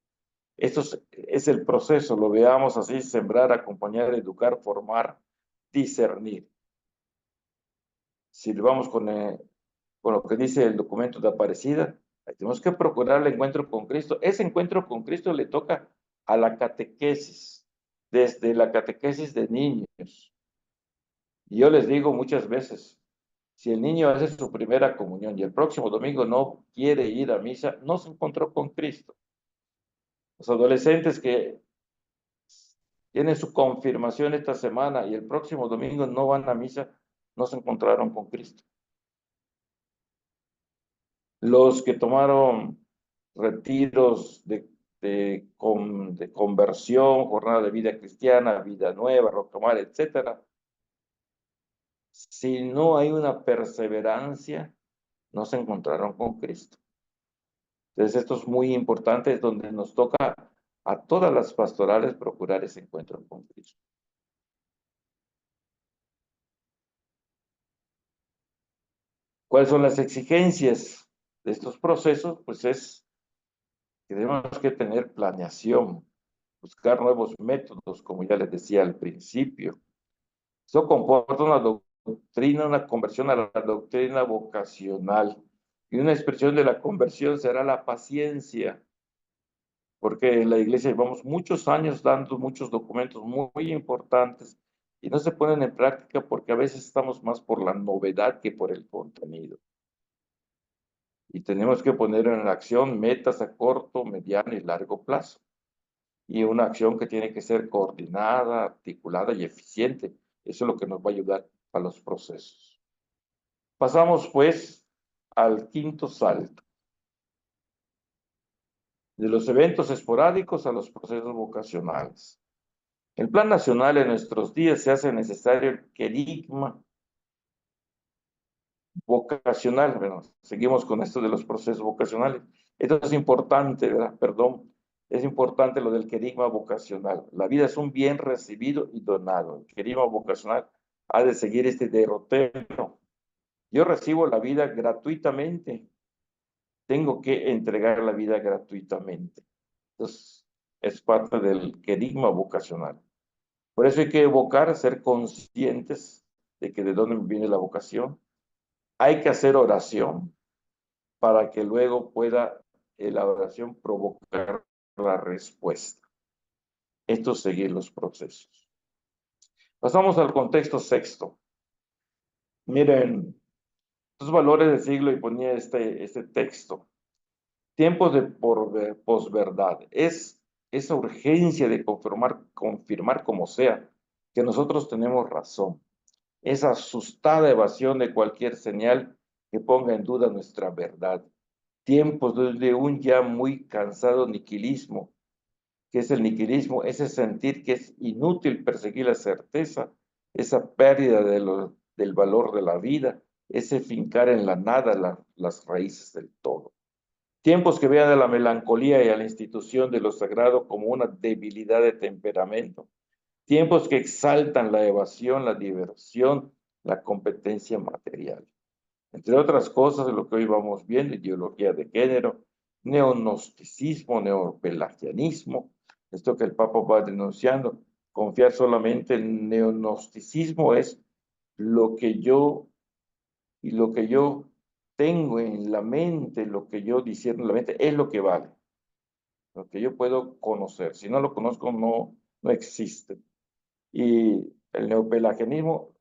Esto es el proceso, lo veamos así: sembrar, acompañar, educar, formar, discernir. Si lo vamos con lo que dice el documento de Aparecida, tenemos que procurar el encuentro con Cristo. Ese encuentro con Cristo le toca a la catequesis, desde la catequesis de niños. Y yo les digo muchas veces, si el niño hace su primera comunión y el próximo domingo no quiere ir a misa, no se encontró con Cristo. Los adolescentes que tienen su confirmación esta semana y el próximo domingo no van a misa, no se encontraron con Cristo. Los que tomaron retiros de conversión, jornada de vida cristiana, vida nueva, Rocamar, etcétera, si no hay una perseverancia, no se encontraron con Cristo. Entonces, esto es muy importante, es donde nos toca a todas las pastorales procurar ese encuentro con Cristo. ¿Cuáles son las exigencias de estos procesos? Pues es que tenemos que tener planeación, buscar nuevos métodos, como ya les decía al principio. Eso comporta una doctrina, una conversión a la doctrina vocacional. Y una expresión de la conversión será la paciencia, porque en la iglesia llevamos muchos años dando muchos documentos muy importantes y no se ponen en práctica porque a veces estamos más por la novedad que por el contenido. Y tenemos que poner en acción metas a corto, mediano y largo plazo. Y una acción que tiene que ser coordinada, articulada y eficiente. Eso es lo que nos va a ayudar a los procesos. Pasamos pues al quinto salto. De los eventos esporádicos a los procesos vocacionales. El plan nacional en nuestros días se hace necesario el querigma vocacional. Bueno, seguimos con esto de los procesos vocacionales. Esto es importante, ¿verdad? Perdón. Es importante lo del querigma vocacional. La vida es un bien recibido y donado. El querigma vocacional ha de seguir este derrotero. Yo recibo la vida gratuitamente. Tengo que entregar la vida gratuitamente. Entonces, es parte del querigma vocacional. Por eso hay que evocar, ser conscientes de que de dónde viene la vocación. Hay que hacer oración para que luego pueda la oración provocar la respuesta. Esto es seguir los procesos. Pasamos al contexto sexto. Miren, estos valores del siglo, y ponía este texto. Tiempos de posverdad. Es esa urgencia de confirmar como sea que nosotros tenemos razón. Esa asustada evasión de cualquier señal que ponga en duda nuestra verdad. Tiempos de un ya muy cansado niquilismo. ¿Qué es el niquilismo? Ese sentir que es inútil perseguir la certeza, esa pérdida del valor de la vida, ese fincar en la nada las raíces del todo. Tiempos que vean a la melancolía y a la institución de lo sagrado como una debilidad de temperamento. Tiempos que exaltan la evasión, la diversión, la competencia material. Entre otras cosas, lo que hoy vamos viendo, ideología de género, neognosticismo, neopelagianismo, esto que el Papa va denunciando. Confiar solamente en neognosticismo es lo que yo y lo que yo tengo en la mente, lo que yo discierno en la mente, es lo que vale, lo que yo puedo conocer. Si no lo conozco, no existe. Y el neopelagianismo,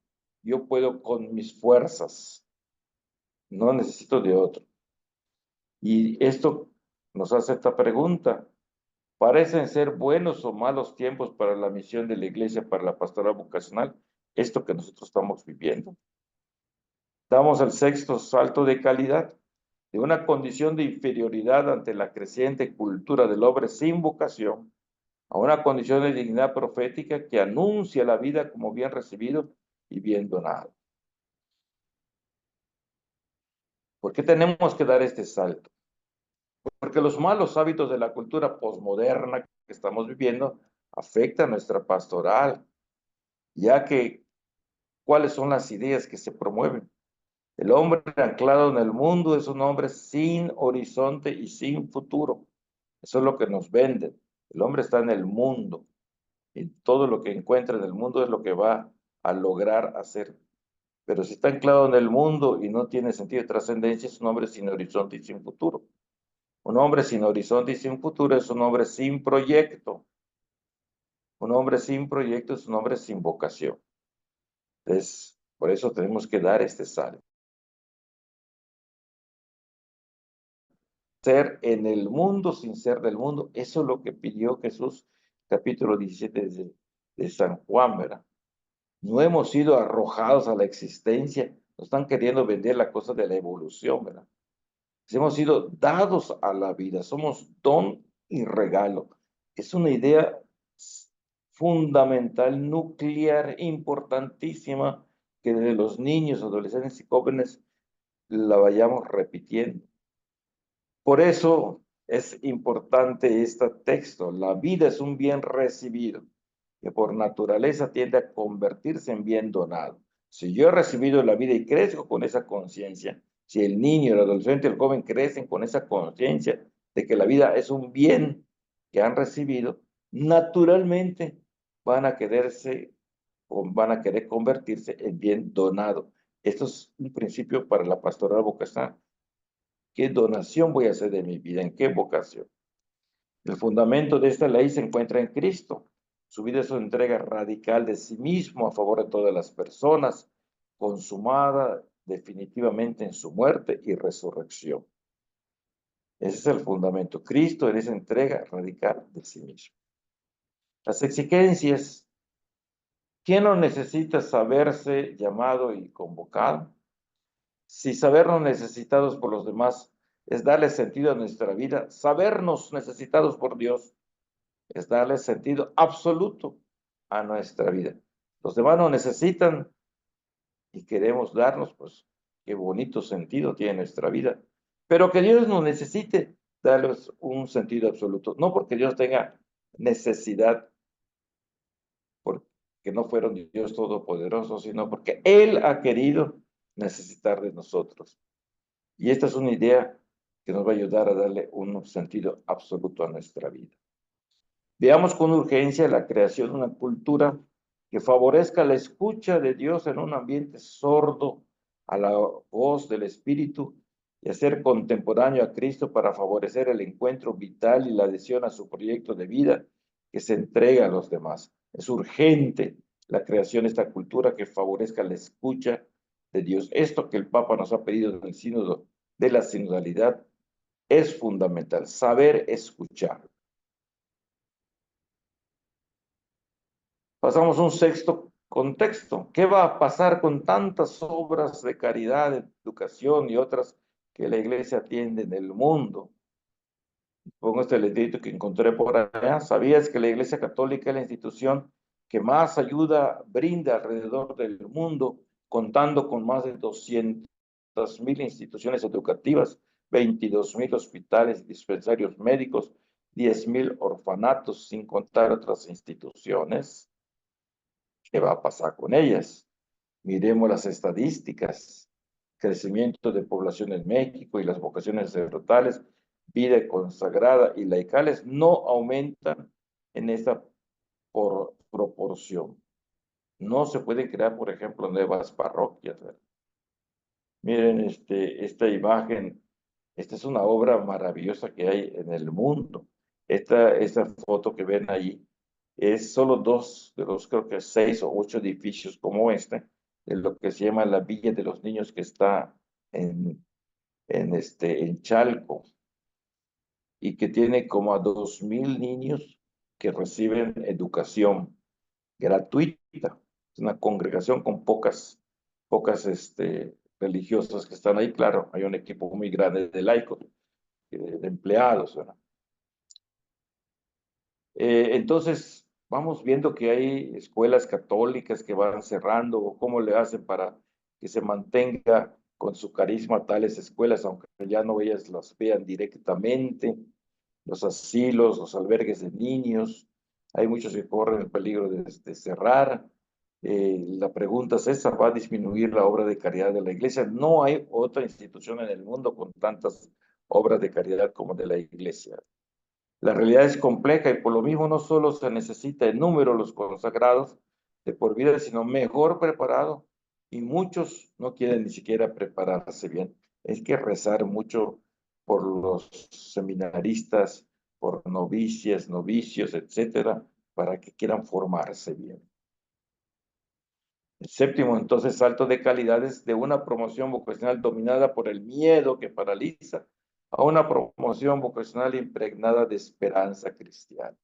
yo puedo con mis fuerzas, no necesito de otro. Y esto nos hace esta pregunta: ¿parecen ser buenos o malos tiempos para la misión de la Iglesia, para la pastoral vocacional, esto que nosotros estamos viviendo? Damos el sexto salto de calidad, de una condición de inferioridad ante la creciente cultura del hombre sin vocación, a una condición de dignidad profética que anuncia la vida como bien recibido y bien donado. ¿Por qué tenemos que dar este salto? Porque los malos hábitos de la cultura posmoderna que estamos viviendo afectan nuestra pastoral, ya que ¿cuáles son las ideas que se promueven? El hombre anclado en el mundo es un hombre sin horizonte y sin futuro. Eso es lo que nos venden. El hombre está en el mundo y todo lo que encuentra en el mundo es lo que va a lograr hacer. Pero si está anclado en el mundo y no tiene sentido de trascendencia, es un hombre sin horizonte y sin futuro. Un hombre sin horizonte y sin futuro es un hombre sin proyecto. Un hombre sin proyecto es un hombre sin vocación. Entonces, por eso tenemos que dar este salto. Ser en el mundo sin ser del mundo, eso es lo que pidió Jesús, capítulo 17 de San Juan, ¿verdad? No hemos sido arrojados a la existencia, nos están queriendo vender la cosa de la evolución, ¿verdad? Hemos sido dados a la vida, somos don y regalo. Es una idea fundamental, nuclear, importantísima, que desde los niños, adolescentes y jóvenes la vayamos repitiendo. Por eso es importante este texto. La vida es un bien recibido, que por naturaleza tiende a convertirse en bien donado. Si yo he recibido la vida y crezco con esa conciencia, si el niño, el adolescente, el joven crecen con esa conciencia de que la vida es un bien que han recibido, naturalmente van a quererse o van a querer convertirse en bien donado. Esto es un principio para la pastoral vocacional. ¿Qué donación voy a hacer de mi vida? ¿En qué vocación? El fundamento de esta ley se encuentra en Cristo. Su vida es una entrega radical de sí mismo a favor de todas las personas, consumada definitivamente en su muerte y resurrección. Ese es el fundamento. Cristo en esa entrega radical de sí mismo. Las exigencias. ¿Quién no necesita saberse llamado y convocado? Si sabernos necesitados por los demás es darle sentido a nuestra vida, sabernos necesitados por Dios es darle sentido absoluto a nuestra vida. Los demás nos necesitan y queremos darnos, pues, qué bonito sentido tiene nuestra vida. Pero que Dios nos necesite, darles un sentido absoluto. No porque Dios tenga necesidad, porque no fueron Dios todopoderoso, sino porque Él ha querido necesitar de nosotros. Y esta es una idea que nos va a ayudar a darle un sentido absoluto a nuestra vida. Veamos con urgencia la creación de una cultura que favorezca la escucha de Dios en un ambiente sordo a la voz del Espíritu y hacer contemporáneo a Cristo para favorecer el encuentro vital y la adhesión a su proyecto de vida que se entrega a los demás. Es urgente la creación de esta cultura que favorezca la escucha de Dios. Esto que el Papa nos ha pedido del sínodo de la sinodalidad es fundamental, saber escuchar. Pasamos a un sexto contexto. ¿Qué va a pasar con tantas obras de caridad, de educación y otras que la Iglesia atiende en el mundo? Pongo este letrito que encontré por allá. ¿Sabías que la Iglesia Católica es la institución que más ayuda brinda alrededor del mundo, contando con más de 200,000 instituciones educativas, 22,000 hospitales y dispensarios médicos, 10,000 orfanatos, sin contar otras instituciones? ¿Qué va a pasar con ellas? Miremos las estadísticas, crecimiento de población en México y las vocaciones sacerdotales vida consagrada y laicales no aumentan en esta proporción. No se puede crear, por ejemplo, nuevas parroquias, ¿verdad? Miren esta imagen, esta es una obra maravillosa que hay en el mundo. Esta foto que ven ahí es solo dos de los, creo que 6 o 8 edificios como este, de lo que se llama la Villa de los Niños que está en Chalco y que tiene como a 2,000 niños que reciben educación gratuita. Es una congregación con pocas religiosas que están ahí. Claro, hay un equipo muy grande de laicos, de empleados, ¿verdad? Entonces, vamos viendo que hay escuelas católicas que van cerrando, o cómo le hacen para que se mantenga con su carisma tales escuelas, aunque ya no ellas las vean directamente, los asilos, los albergues de niños, hay muchos que corren el peligro de cerrar. La pregunta es esa, ¿va a disminuir la obra de caridad de la iglesia? No hay otra institución en el mundo con tantas obras de caridad como de la iglesia. La realidad es compleja y por lo mismo no solo se necesita en número los consagrados de por vida, sino mejor preparado. Y muchos no quieren ni siquiera prepararse bien. Es que rezar mucho por los seminaristas, por novicias, novicios, etcétera, para que quieran formarse bien. El séptimo, entonces, salto de calidades de una promoción vocacional dominada por el miedo que paraliza a una promoción vocacional impregnada de esperanza cristiana.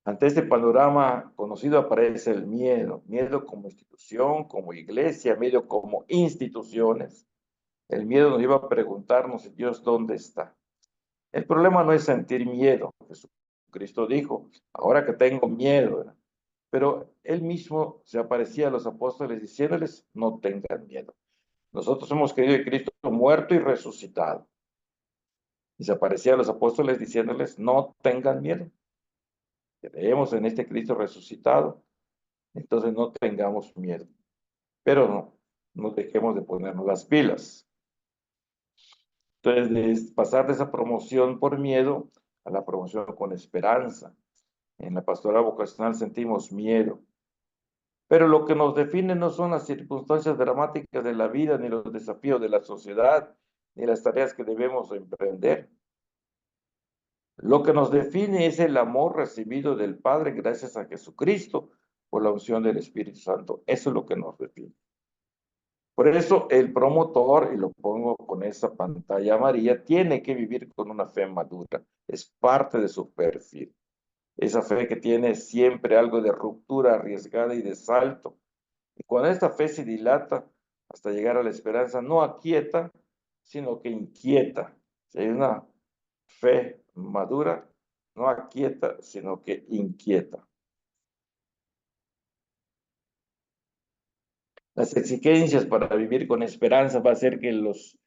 Ante este panorama conocido aparece el miedo, miedo como institución, como iglesia, miedo como instituciones. El miedo nos lleva a preguntarnos, Dios, ¿dónde está? El problema no es sentir miedo. Jesucristo dijo, ahora que tengo miedo, ¿verdad? Pero él mismo se aparecía a los apóstoles diciéndoles, no tengan miedo. Nosotros hemos creído en Cristo muerto y resucitado. Y se aparecía a los apóstoles diciéndoles, no tengan miedo. Creemos en este Cristo resucitado, entonces no tengamos miedo. Pero no dejemos de ponernos las pilas. Entonces, pasar de esa promoción por miedo a la promoción con esperanza. En la pastoral vocacional sentimos miedo. Pero lo que nos define no son las circunstancias dramáticas de la vida, ni los desafíos de la sociedad, ni las tareas que debemos emprender. Lo que nos define es el amor recibido del Padre gracias a Jesucristo por la unción del Espíritu Santo. Eso es lo que nos define. Por eso el promotor, y lo pongo con esa pantalla amarilla, tiene que vivir con una fe madura. Es parte de su perfil. Esa fe que tiene siempre algo de ruptura arriesgada y de salto. Y cuando esta fe se dilata hasta llegar a la esperanza, no aquieta, sino que inquieta. Si hay una fe madura, no aquieta, sino que inquieta. Las exigencias para vivir con esperanza va a ser que los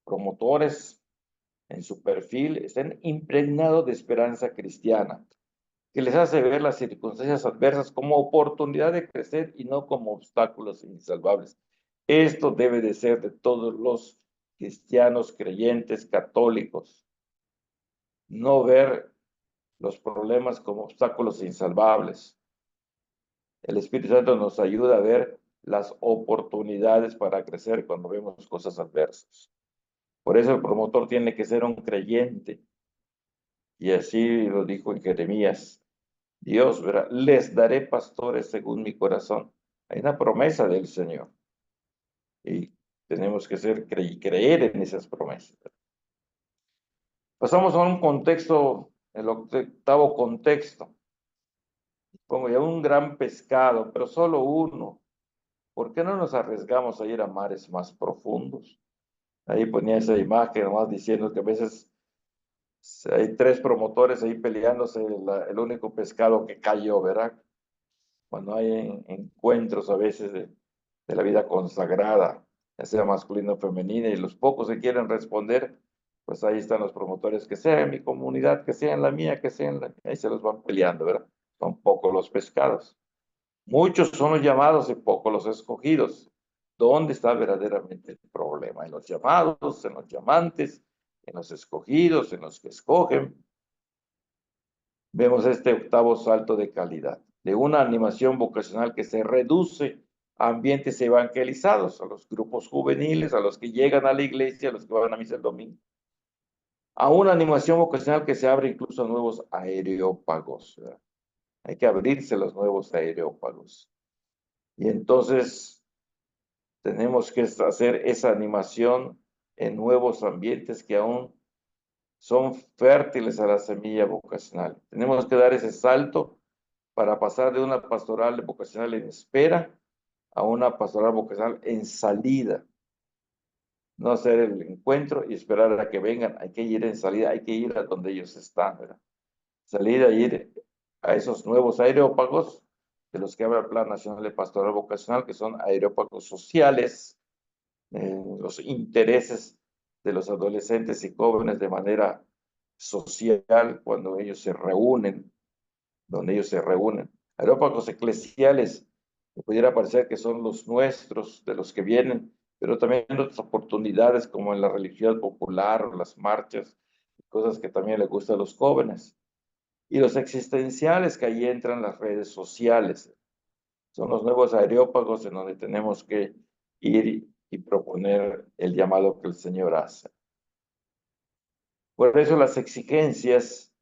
promotores en su perfil estén impregnados de esperanza cristiana, que les hace ver las circunstancias adversas como oportunidad de crecer y no como obstáculos insalvables. Esto debe de ser de todos los cristianos, creyentes, católicos. No ver los problemas como obstáculos insalvables. El Espíritu Santo nos ayuda a ver las oportunidades para crecer cuando vemos cosas adversas. Por eso el promotor tiene que ser un creyente. Y así lo dijo en Jeremías. Dios, verá, les daré pastores según mi corazón. Hay una promesa del Señor. Y tenemos que creer en esas promesas. Pasamos a un contexto, el octavo contexto. Pongo ya un gran pescado, pero solo uno. ¿Por qué no nos arriesgamos a ir a mares más profundos? Ahí ponía esa imagen, nomás diciendo que a veces hay 3 promotores ahí peleándose el único pescado que cayó, ¿verdad? Cuando hay encuentros a veces de la vida consagrada, ya sea masculino o femenina, y los pocos que quieren responder, pues ahí están los promotores, que sea en mi comunidad, que sea en la mía, que sea en la... Ahí se los van peleando, ¿verdad? Son pocos los pescados. Muchos son los llamados y pocos los escogidos. ¿Dónde está verdaderamente el problema? ¿En los llamados, en los llamantes, en los escogidos, en los que escogen. Vemos este octavo salto de calidad, de una animación vocacional que se reduce a ambientes evangelizados, a los grupos juveniles, a los que llegan a la iglesia, a los que van a misa el domingo, a una animación vocacional que se abre incluso a nuevos areópagos, ¿verdad? Hay que abrirse los nuevos areópagos. Y entonces tenemos que hacer esa animación en nuevos ambientes que aún son fértiles a la semilla vocacional. Tenemos que dar ese salto para pasar de una pastoral vocacional en espera a una pastoral vocacional en salida. No hacer el encuentro y esperar a que vengan, hay que ir en salida, hay que ir a donde ellos están, ¿verdad? Salida, ir a esos nuevos areópagos de los que habla el Plan Nacional de Pastoral Vocacional, que son areópagos sociales, los intereses de los adolescentes y jóvenes de manera social cuando ellos se reúnen, donde ellos se reúnen. Areópagos eclesiales, que pudiera parecer que son los nuestros, de los que vienen, pero también otras oportunidades como en la religiosidad popular o las marchas, cosas que también le gustan a los jóvenes. Y los existenciales, que ahí entran las redes sociales. Son los nuevos areópagos en donde tenemos que ir y proponer el llamado que el Señor hace. Por eso las exigencias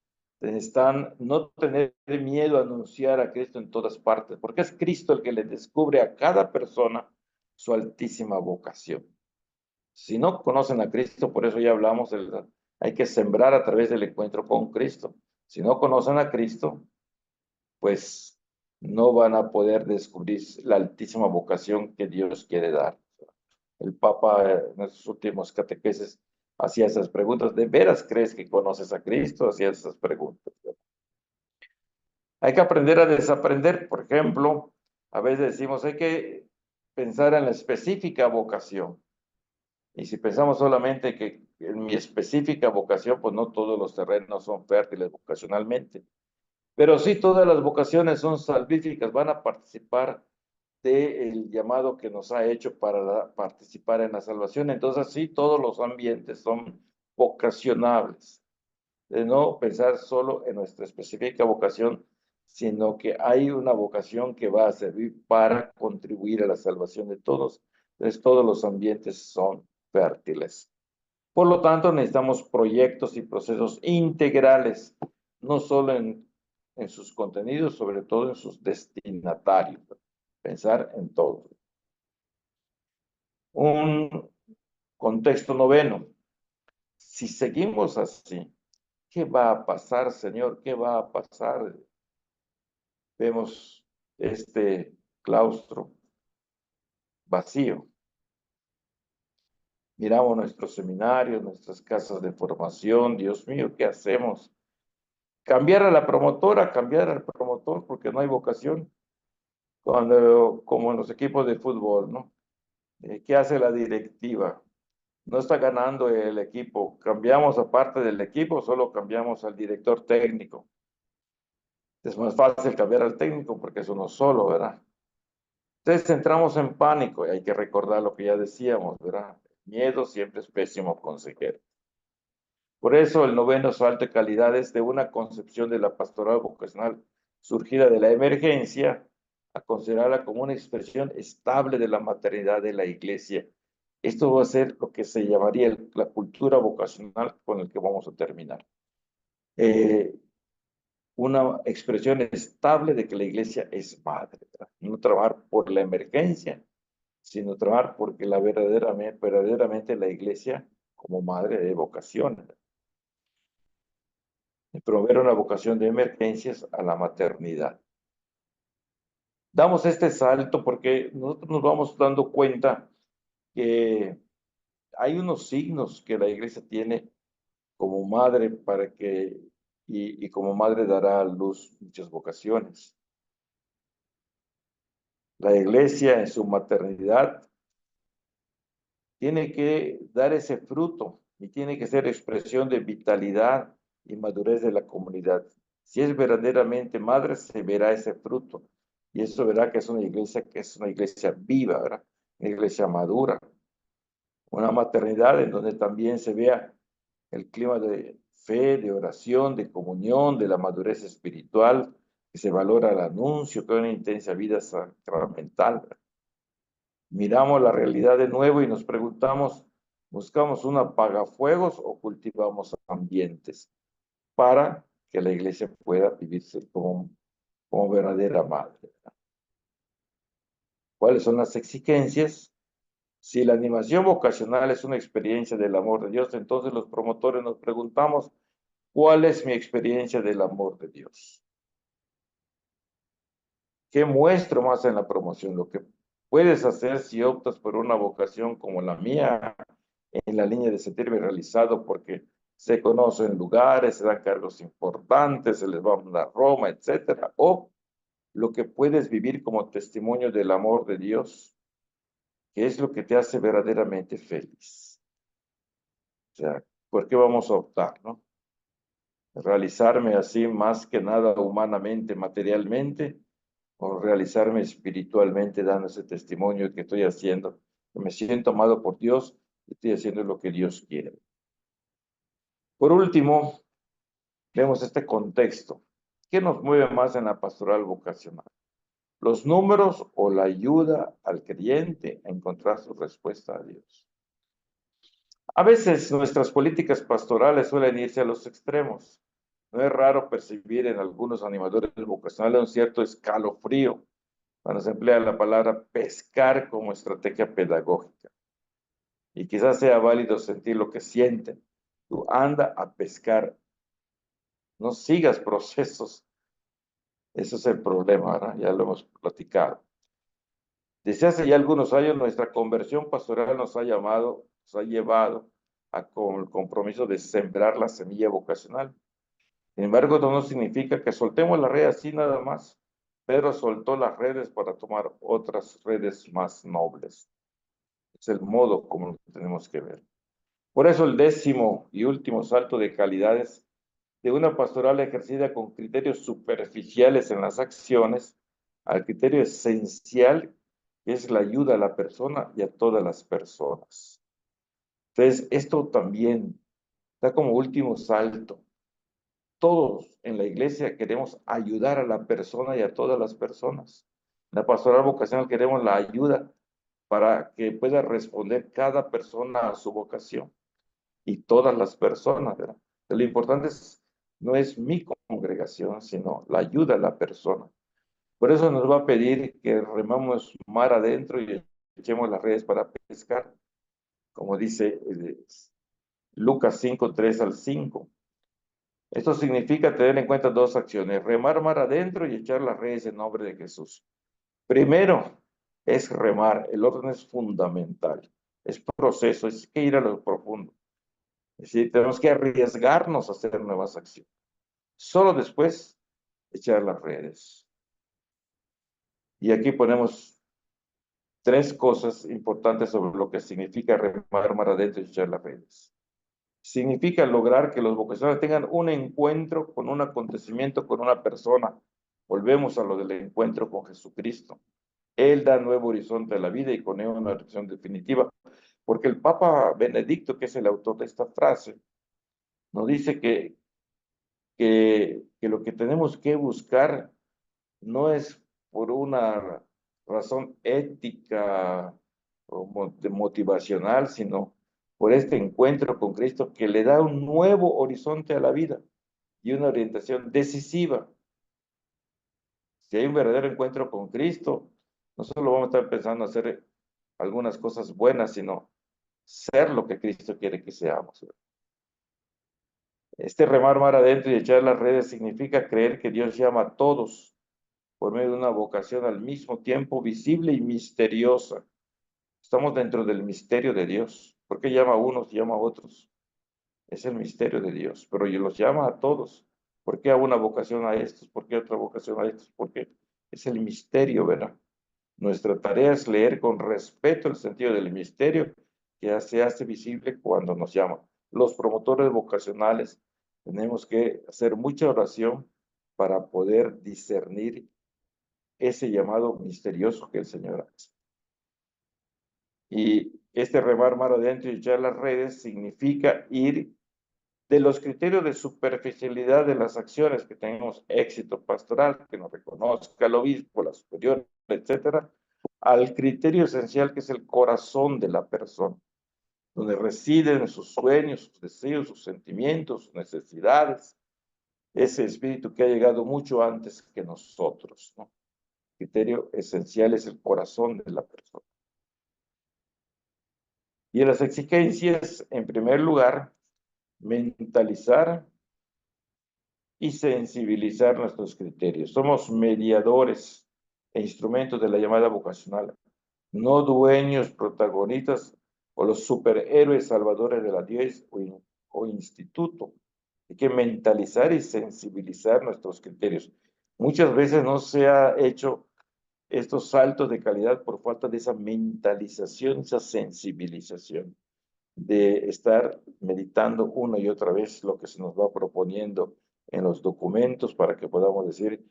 están no tener miedo a anunciar a Cristo en todas partes, porque es Cristo el que le descubre a cada persona su altísima vocación. Si no conocen a Cristo, por eso ya hablamos, hay que sembrar a través del encuentro con Cristo. Si no conocen a Cristo, pues no van a poder descubrir la altísima vocación que Dios quiere dar. El Papa en sus últimos catequesis hacía esas preguntas. ¿De veras crees que conoces a Cristo? Hacía esas preguntas. Hay que aprender a desaprender. Por ejemplo, a veces decimos, hay que pensar en la específica vocación. Y si pensamos solamente que en mi específica vocación, pues no todos los terrenos son fértiles vocacionalmente. Pero sí todas las vocaciones son salvíficas, van a participar del llamado que nos ha hecho para participar en la salvación. Entonces sí, todos los ambientes son vocacionables. De no pensar solo en nuestra específica vocación, sino que hay una vocación que va a servir para contribuir a la salvación de todos. Entonces todos los ambientes son fértiles. Por lo tanto, necesitamos proyectos y procesos integrales, no solo en sus contenidos, sobre todo en sus destinatarios. Pensar en todo. Un contexto noveno. Si seguimos así, ¿qué va a pasar, Señor? ¿Qué va a pasar? Vemos este claustro vacío. Miramos nuestros seminarios, nuestras casas de formación. Dios mío, ¿qué hacemos? Cambiar a la promotora, cambiar al promotor, porque no hay vocación. Como en los equipos de fútbol, ¿no? ¿Qué hace la directiva? No está ganando el equipo. Cambiamos aparte del equipo, solo cambiamos al director técnico. Es más fácil cambiar al técnico porque es uno solo, ¿verdad? Entonces entramos en pánico y hay que recordar lo que ya decíamos, ¿verdad? Miedo siempre es pésimo consejero. Por eso el noveno salto de calidad es de una concepción de la pastoral vocacional surgida de la emergencia a considerarla como una expresión estable de la maternidad de la iglesia. Esto va a ser lo que se llamaría la cultura vocacional con el que vamos a terminar. Una expresión estable de que la iglesia es madre, ¿verdad? No trabajar por la emergencia, sino trabajar porque verdaderamente la iglesia como madre de vocación, y promover una vocación de emergencias a la maternidad. Damos este salto porque nosotros nos vamos dando cuenta que hay unos signos que la iglesia tiene como madre para que, y como madre dará a luz muchas vocaciones. La iglesia en su maternidad tiene que dar ese fruto y tiene que ser expresión de vitalidad y madurez de la comunidad. Si es verdaderamente madre, se verá ese fruto. Y eso verá que es una iglesia viva, ¿verdad? Una iglesia madura. Una maternidad en donde también se vea el clima de fe, de oración, de comunión, de la madurez espiritual, que se valora el anuncio, que hay una intensa vida sacramental. Miramos la realidad de nuevo y nos preguntamos, ¿buscamos un apagafuegos o cultivamos ambientes para que la iglesia pueda vivirse como verdadera madre? ¿Cuáles son las exigencias? Si la animación vocacional es una experiencia del amor de Dios, entonces los promotores nos preguntamos, ¿cuál es mi experiencia del amor de Dios? ¿Qué muestro más en la promoción? Lo que puedes hacer si optas por una vocación como la mía, en la línea de sentirme realizado porque se conocen lugares, se dan cargos importantes, se les va a mandar a Roma, etcétera, o lo que puedes vivir como testimonio del amor de Dios, que es lo que te hace verdaderamente feliz. O sea, ¿por qué vamos a optar, no? Realizarme así más que nada humanamente, materialmente, o realizarme espiritualmente dando ese testimonio que estoy haciendo, que me siento amado por Dios y estoy haciendo lo que Dios quiere. Por último, vemos este contexto. ¿Qué nos mueve más en la pastoral vocacional? ¿Los números o la ayuda al creyente a encontrar su respuesta a Dios? A veces nuestras políticas pastorales suelen irse a los extremos. No es raro percibir en algunos animadores vocacionales un cierto escalofrío cuando se emplea la palabra pescar como estrategia pedagógica. Y quizás sea válido sentir lo que sienten. Tú anda a pescar, no sigas procesos. Ese es el problema, ¿verdad? Ya lo hemos platicado. Desde hace ya algunos años nuestra conversión pastoral nos ha llevado con el compromiso de sembrar la semilla vocacional. Sin embargo, no significa que soltemos la red así nada más. Pedro soltó las redes para tomar otras redes más nobles. Es el modo como lo tenemos que ver. Por eso el 10º y último salto de calidades de una pastoral ejercida con criterios superficiales en las acciones al criterio esencial que es la ayuda a la persona y a todas las personas. Entonces, esto también da como último salto. Todos en la iglesia queremos ayudar a la persona y a todas las personas. En la pastoral vocacional queremos la ayuda para que pueda responder cada persona a su vocación y todas las personas, ¿verdad? Lo importante no es mi congregación, sino la ayuda a la persona. Por eso nos va a pedir que remamos mar adentro y echemos las redes para pescar, como dice Lucas 5, 3 al 5. Esto significa tener en cuenta dos acciones, remar mar adentro y echar las redes en nombre de Jesús. Primero es remar, el orden es fundamental, es proceso, es que ir a lo profundo. Es decir, tenemos que arriesgarnos a hacer nuevas acciones. Solo después echar las redes. Y aquí ponemos 3 cosas importantes sobre lo que significa remar mar adentro y echar las redes. Significa lograr que los vocacionales tengan un encuentro con un acontecimiento, con una persona. Volvemos a lo del encuentro con Jesucristo. Él da nuevo horizonte a la vida y con él una dirección definitiva. Porque el Papa Benedicto, que es el autor de esta frase, nos dice que lo que tenemos que buscar no es por una razón ética o motivacional, sino por este encuentro con Cristo que le da un nuevo horizonte a la vida y una orientación decisiva. Si hay un verdadero encuentro con Cristo, no solo vamos a estar pensando hacer algunas cosas buenas, sino ser lo que Cristo quiere que seamos. Este remar mar adentro y echar las redes significa creer que Dios llama a todos por medio de una vocación al mismo tiempo visible y misteriosa. Estamos dentro del misterio de Dios. ¿Por qué llama a unos y llama a otros? Es el misterio de Dios, pero y los llama a todos. ¿Por qué a una vocación a estos? ¿Por qué a otra vocación a estos? Porque es el misterio, ¿verdad? Nuestra tarea es leer con respeto el sentido del misterio que se hace visible cuando nos llama. Los promotores vocacionales tenemos que hacer mucha oración para poder discernir ese llamado misterioso que el Señor hace. Y este remar mar adentro y echar las redes significa ir de los criterios de superficialidad de las acciones, que tengamos éxito pastoral, que nos reconozca el obispo, la superior, etcétera, al criterio esencial que es el corazón de la persona, donde residen sus sueños, sus deseos, sus sentimientos, sus necesidades, ese espíritu que ha llegado mucho antes que nosotros, ¿no? El criterio esencial es el corazón de la persona. Y en las exigencias, en primer lugar, mentalizar y sensibilizar nuestros criterios. Somos mediadores e instrumentos de la llamada vocacional, no dueños, protagonistas o los superhéroes salvadores de la diócesis o instituto. Hay que mentalizar y sensibilizar nuestros criterios. Muchas veces no se ha hecho estos saltos de calidad por falta de esa mentalización, esa sensibilización, de estar meditando una y otra vez lo que se nos va proponiendo en los documentos para que podamos decir,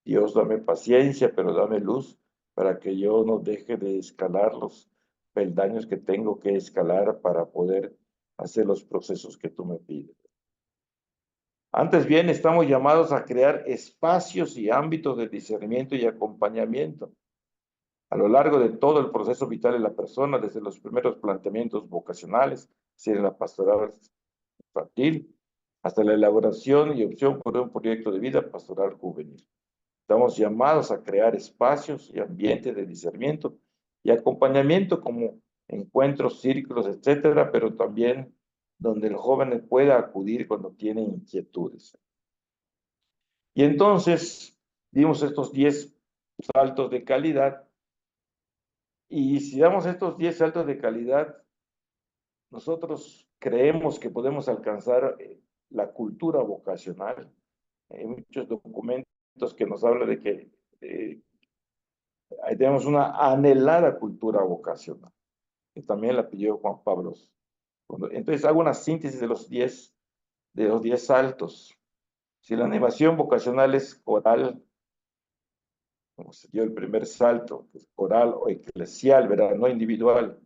Dios, dame paciencia, pero dame luz para que yo no deje de escalar los peldaños que tengo que escalar para poder hacer los procesos que tú me pides. Antes bien, estamos llamados a crear espacios y ámbitos de discernimiento y acompañamiento a lo largo de todo el proceso vital de la persona, desde los primeros planteamientos vocacionales, es decir, la pastoral infantil, hasta la elaboración y opción por un proyecto de vida pastoral juvenil. Estamos llamados a crear espacios y ambientes de discernimiento y acompañamiento como encuentros, círculos, etcétera, pero también donde el joven pueda acudir cuando tiene inquietudes. Y entonces dimos estos 10 saltos de calidad, y si damos estos 10 saltos de calidad, nosotros creemos que podemos alcanzar la cultura vocacional. Hay muchos documentos que nos hablan de que tenemos una anhelada cultura vocacional, que también la pidió Juan Pablo. Entonces hago una síntesis de los 10 saltos. Si la animación vocacional es coral, como se dio el primer salto, que es coral o eclesial, ¿verdad? No individual.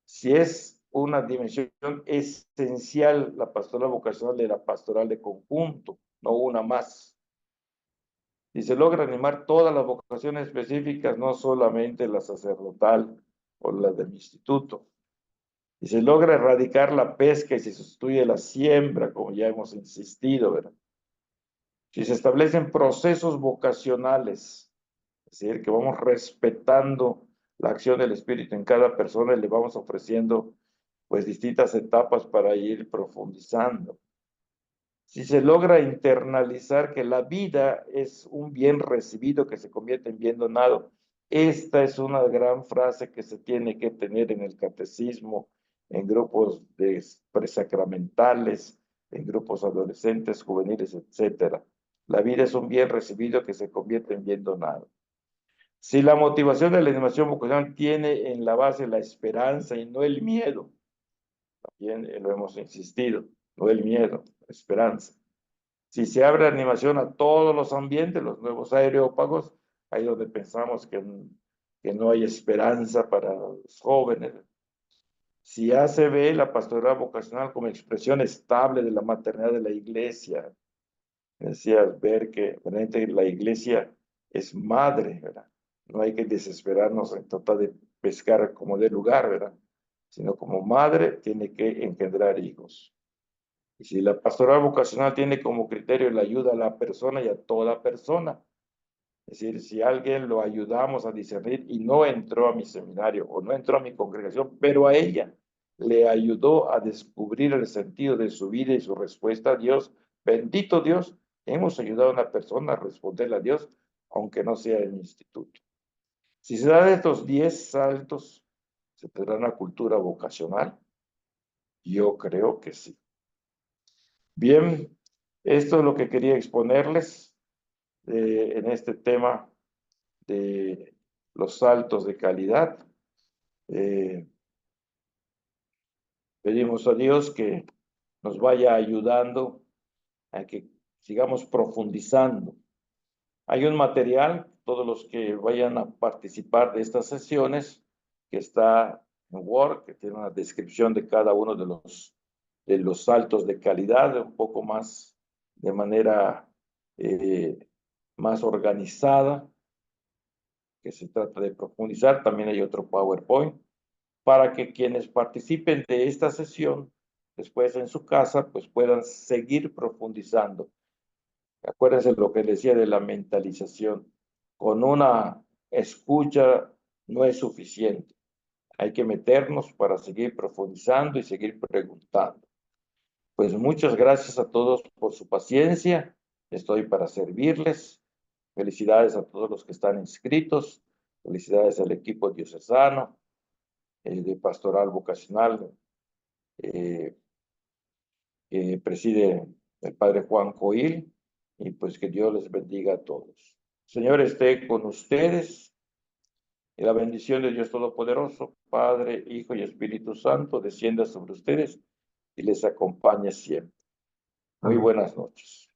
Si es una dimensión esencial, la pastoral vocacional de la pastoral de conjunto, no una más. Si se logra animar todas las vocaciones específicas, no solamente la sacerdotal o la del instituto. Si se logra erradicar la pesca y se sustituye la siembra, como ya hemos insistido, ¿verdad? Si se establecen procesos vocacionales, es decir, que vamos respetando la acción del Espíritu en cada persona y le vamos ofreciendo pues distintas etapas para ir profundizando. Si se logra internalizar que la vida es un bien recibido que se convierte en bien donado, esta es una gran frase que se tiene que tener en el catecismo, en grupos presacramentales, en grupos adolescentes, juveniles, etc. La vida es un bien recibido que se convierte en bien donado. Si la motivación de la animación vocacional tiene en la base la esperanza y no el miedo, también lo hemos insistido, no el miedo, la esperanza. Si se abre la animación a todos los ambientes, los nuevos areópagos, ahí donde pensamos que no hay esperanza para los jóvenes. Si ya se ve la pastoral vocacional como expresión estable de la maternidad de la iglesia, decía ver que realmente la iglesia es madre, ¿verdad? No hay que desesperarnos en tratar de pescar como de lugar, ¿verdad? Sino como madre tiene que engendrar hijos. Y si la pastoral vocacional tiene como criterio la ayuda a la persona y a toda persona, es decir, si alguien lo ayudamos a discernir y no entró a mi seminario o no entró a mi congregación, pero a ella le ayudó a descubrir el sentido de su vida y su respuesta a Dios, bendito Dios, hemos ayudado a una persona a responderle a Dios, aunque no sea en instituto. Si se dan estos 10 saltos, ¿se tendrá una cultura vocacional? Yo creo que sí. Bien, esto es lo que quería exponerles en este tema de los saltos de calidad. Pedimos a Dios que nos vaya ayudando a que sigamos profundizando. Hay un material, todos los que vayan a participar de estas sesiones, que está en Word, que tiene una descripción de cada uno de los saltos de calidad, un poco más de manera más organizada, que se trata de profundizar. También hay otro PowerPoint para que quienes participen de esta sesión después en su casa pues puedan seguir profundizando. Acuérdense lo que decía de la mentalización. Con una escucha no es suficiente. Hay que meternos para seguir profundizando y seguir preguntando. Pues muchas gracias a todos por su paciencia. Estoy para servirles. Felicidades a todos los que están inscritos. Felicidades al equipo diocesano, de pastoral vocacional, que preside el padre Juan Coil, y pues que Dios les bendiga a todos. Señor, esté con ustedes, y la bendición de Dios Todopoderoso, Padre, Hijo y Espíritu Santo, descienda sobre ustedes y les acompañe siempre. Muy buenas noches.